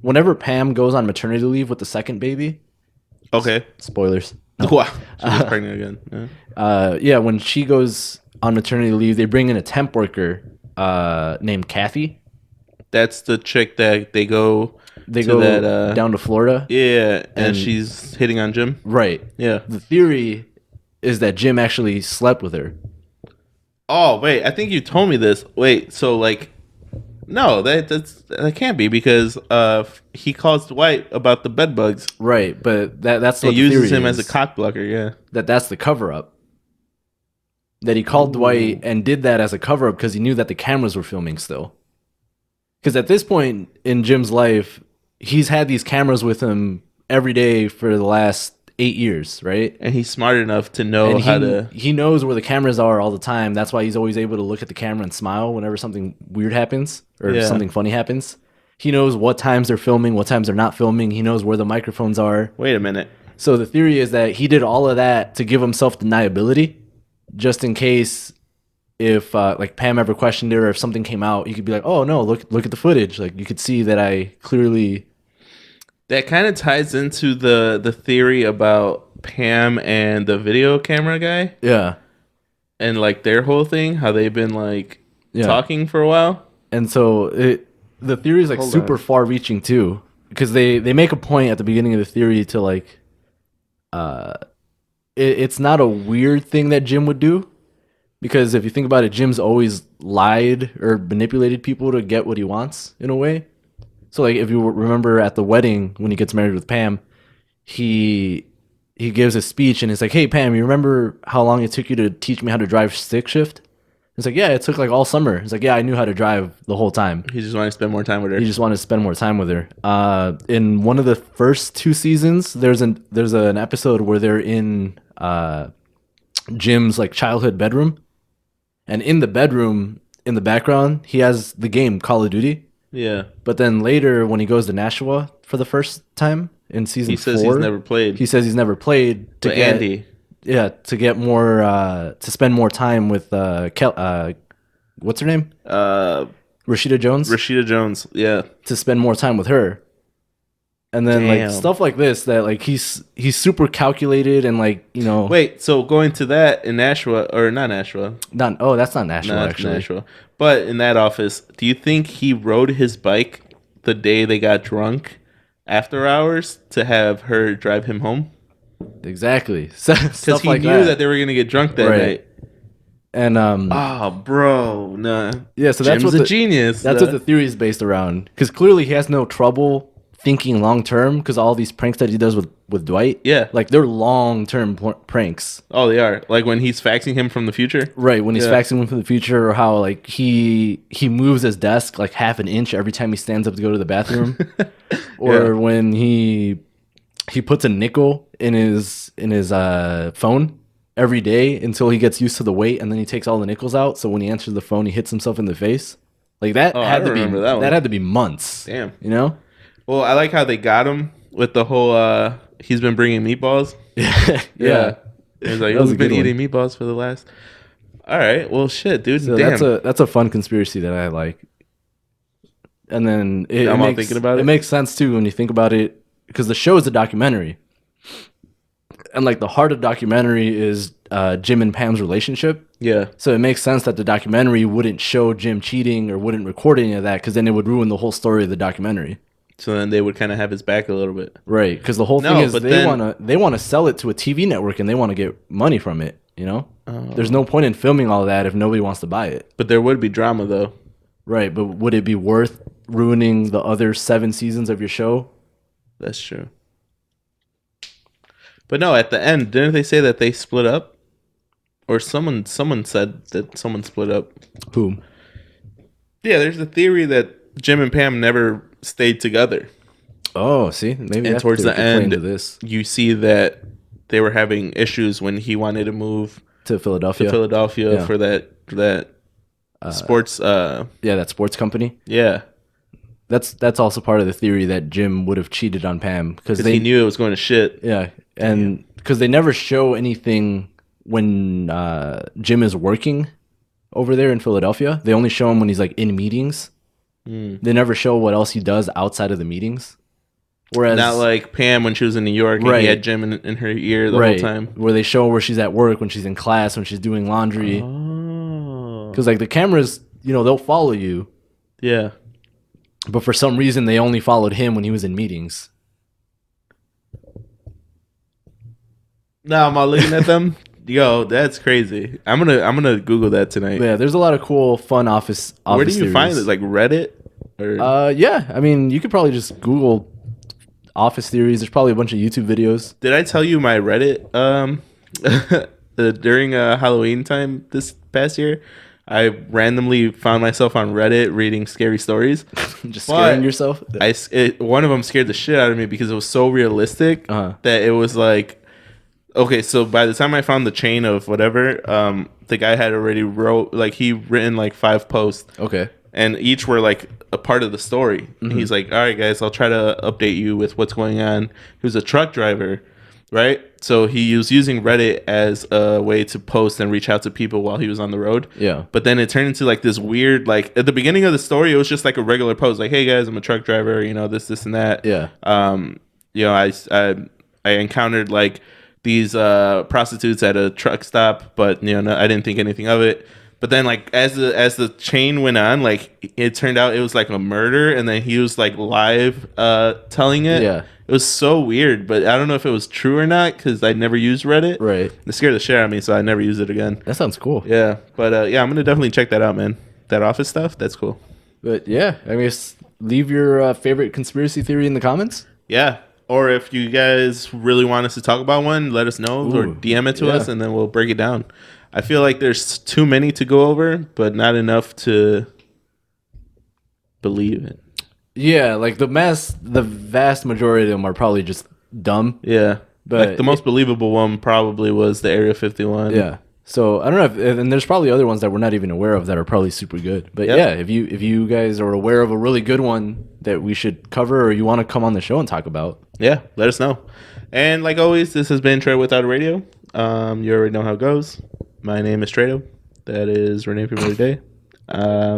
S2: whenever Pam goes on maternity leave with the second baby.
S1: Okay.
S2: Spoilers.
S1: No. Wow. She was pregnant again.
S2: Yeah, when she goes on maternity leave, they bring in a temp worker named Kathy.
S1: That's the chick that they go
S2: down to Florida.
S1: Yeah, and she's hitting on Jim.
S2: Right.
S1: Yeah.
S2: The theory is that Jim actually slept with her.
S1: Oh, wait, I think you told me this. Wait, so like no, that can't be because he calls Dwight about the bed bugs.
S2: Right, but that's what
S1: he uses him as a cock blocker, yeah.
S2: That's the cover up. That he called Dwight and did that as a cover up because he knew that the cameras were filming still. Because at this point in Jim's life, he's had these cameras with him every day for the last 8 years, right?
S1: And he's smart enough to know
S2: He knows where the cameras are all the time. That's why he's always able to look at the camera and smile whenever something weird happens or something funny happens. He knows what times they're filming, what times they're not filming. He knows where the microphones are.
S1: Wait a minute.
S2: So the theory is that he did all of that to give himself deniability, just in case if like Pam ever questioned her or if something came out, he could be like, "Oh no, look at the footage. Like you could see that I clearly."
S1: That kind of ties into the theory about Pam and the video camera guy.
S2: Yeah.
S1: And like their whole thing, how they've been like talking for a while.
S2: And so the theory is like super far reaching too, because they make a point at the beginning of the theory to like, it's not a weird thing that Jim would do. Because if you think about it, Jim's always lied or manipulated people to get what he wants in a way. So like if you remember at the wedding when he gets married with Pam, he gives a speech and it's like, "Hey Pam, you remember how long it took you to teach me how to drive stick shift?" It's like, "Yeah, it took like all summer." It's like, "Yeah, I knew how to drive the whole time."
S1: He just wanted to spend more time with her.
S2: He just wanted to spend more time with her. In one of the first 2 seasons, there's an episode where they're in Jim's like childhood bedroom. And in the bedroom, in the background, he has the game Call of Duty.
S1: Yeah.
S2: But then later, when he goes to Nashua for the first time in season 4,
S1: he says he's never played.
S2: He says he's never played
S1: to get Andy.
S2: Yeah, to get more to spend more time with what's her name? Rashida Jones.
S1: Rashida Jones. Yeah.
S2: To spend more time with her. And then like stuff like this that like he's super calculated and like, you know.
S1: Wait, so going to that in Nashua or not Nashua?
S2: That's not Nashua actually.
S1: Nashua. But in that office, do you think he rode his bike the day they got drunk after hours to have her drive him home?
S2: Exactly.
S1: Because he knew that they were gonna get drunk that night.
S2: And
S1: oh, bro, nah.
S2: Yeah, so
S1: Jim's a genius.
S2: That's what the theory is based around. Because clearly he has no trouble thinking long term because all these pranks that he does with Dwight, like they're long term pranks.
S1: Oh, they are. Like when he's faxing him from the future,
S2: right? When he's faxing him from the future, or how like he moves his desk like half an inch every time he stands up to go to the bathroom, or when he puts a nickel in his phone every day until he gets used to the weight, and then he takes all the nickels out. So when he answers the phone, he hits himself in the face. Like that
S1: Oh, I
S2: had to be
S1: remember that one.
S2: that had to be months.
S1: Damn.
S2: You know?
S1: Well, I like how they got him with the whole he's been bringing meatballs.
S2: Yeah.
S1: He's like,
S2: That was
S1: he's
S2: a
S1: been
S2: good
S1: eating meatballs for the last. All right. Well, shit, dude.
S2: So
S1: damn.
S2: that's a fun conspiracy that I like. And then
S1: I'm all thinking about it.
S2: It makes sense too when you think about it, because the show is a documentary, and like the heart of documentary is Jim and Pam's relationship.
S1: Yeah.
S2: So it makes sense that the documentary wouldn't show Jim cheating or wouldn't record any of that, because then it would ruin the whole story of the documentary.
S1: So then they would kind of have his back a little bit.
S2: Right, because the whole thing is they want to sell it to a TV network and they want to get money from it. You know, there's no point in filming all that if nobody wants to buy it.
S1: But there would be drama though.
S2: Right, but would it be worth ruining the other 7 seasons of your show?
S1: That's true. But no, at the end, didn't they say that they split up? Or someone said that someone split up.
S2: Who?
S1: Yeah, there's a theory that Jim and Pam never stayed together.
S2: Oh, see, maybe
S1: And
S2: that's
S1: towards the end,
S2: this
S1: you see that they were having issues when he wanted to move
S2: to Philadelphia. Yeah.
S1: For that sports.
S2: That sports company.
S1: Yeah,
S2: That's also part of the theory that Jim would have cheated on Pam because
S1: he knew it was going to shit.
S2: Yeah, and because they never show anything when Jim is working over there in Philadelphia. They only show him when he's like in meetings. They never show what else he does outside of the meetings. Whereas
S1: Not like Pam when she was in New York and
S2: Right.
S1: he had Jim in her ear the whole time.
S2: where they show where she's at work, when she's in class, when she's doing laundry.
S1: Oh,
S2: Because like the cameras, they'll follow you,
S1: yeah.
S2: but for some reason they only followed him when he was in meetings.
S1: Now I'm all looking at them. Yo, that's crazy. I'm gonna Google that tonight.
S2: But yeah, there's a lot of cool, fun office.
S1: Where do you
S2: theories.
S1: find it? Like Reddit? Or
S2: Yeah. I mean, you could probably just Google office theories. There's probably a bunch of YouTube videos.
S1: did I tell you my Reddit? During Halloween time this past year, I randomly found myself on Reddit reading scary stories.
S2: Just scaring yourself.
S1: One of them scared the shit out of me because it was so realistic that it was like, okay, so by the time I found the chain of whatever, the guy had already written like 5 posts.
S2: Okay.
S1: And each were like a part of the story. And he's like, all right, guys, I'll try to update you with what's going on. He was a truck driver, right? So he was using Reddit as a way to post and reach out to people while he was on the road.
S2: Yeah.
S1: But then it turned into like this weird, like at the beginning of the story, it was just like a regular post, like, hey guys, I'm a truck driver, this and that.
S2: Yeah.
S1: I encountered like these prostitutes at a truck stop, but no, I didn't think anything of it. But then like as the chain went on, like it turned out it was like a murder, and then he was like live telling it.
S2: Yeah.
S1: It was so weird, but I don't know if it was true or not because I never used Reddit.
S2: Right.
S1: It scared the shit out of me, so I never used it again.
S2: That sounds cool.
S1: Yeah, but I'm gonna definitely check that out, man. That office stuff, that's cool.
S2: But yeah, I mean, leave your favorite conspiracy theory in the comments.
S1: Yeah. Or if you guys really want us to talk about one, let us know or DM it to us, and then we'll break it down. I feel like there's too many to go over, but not enough to believe it.
S2: Yeah, like the vast majority of them are probably just dumb.
S1: Yeah.
S2: But
S1: like the most believable one probably was the Area 51.
S2: Yeah. So I don't know and there's probably other ones that we're not even aware of that are probably super good. But yeah, if you guys are aware of a really good one that we should cover or you want to come on the show and talk about,
S1: yeah, let us know. And like always, this has been Trey Without a Radio. You already know how it goes. My name is Trado. That is Renee Premier Day.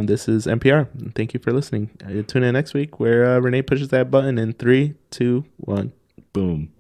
S1: This is NPR. Thank you for listening. Tune in next week where Renee pushes that button in 3, 2, 1.
S2: Boom.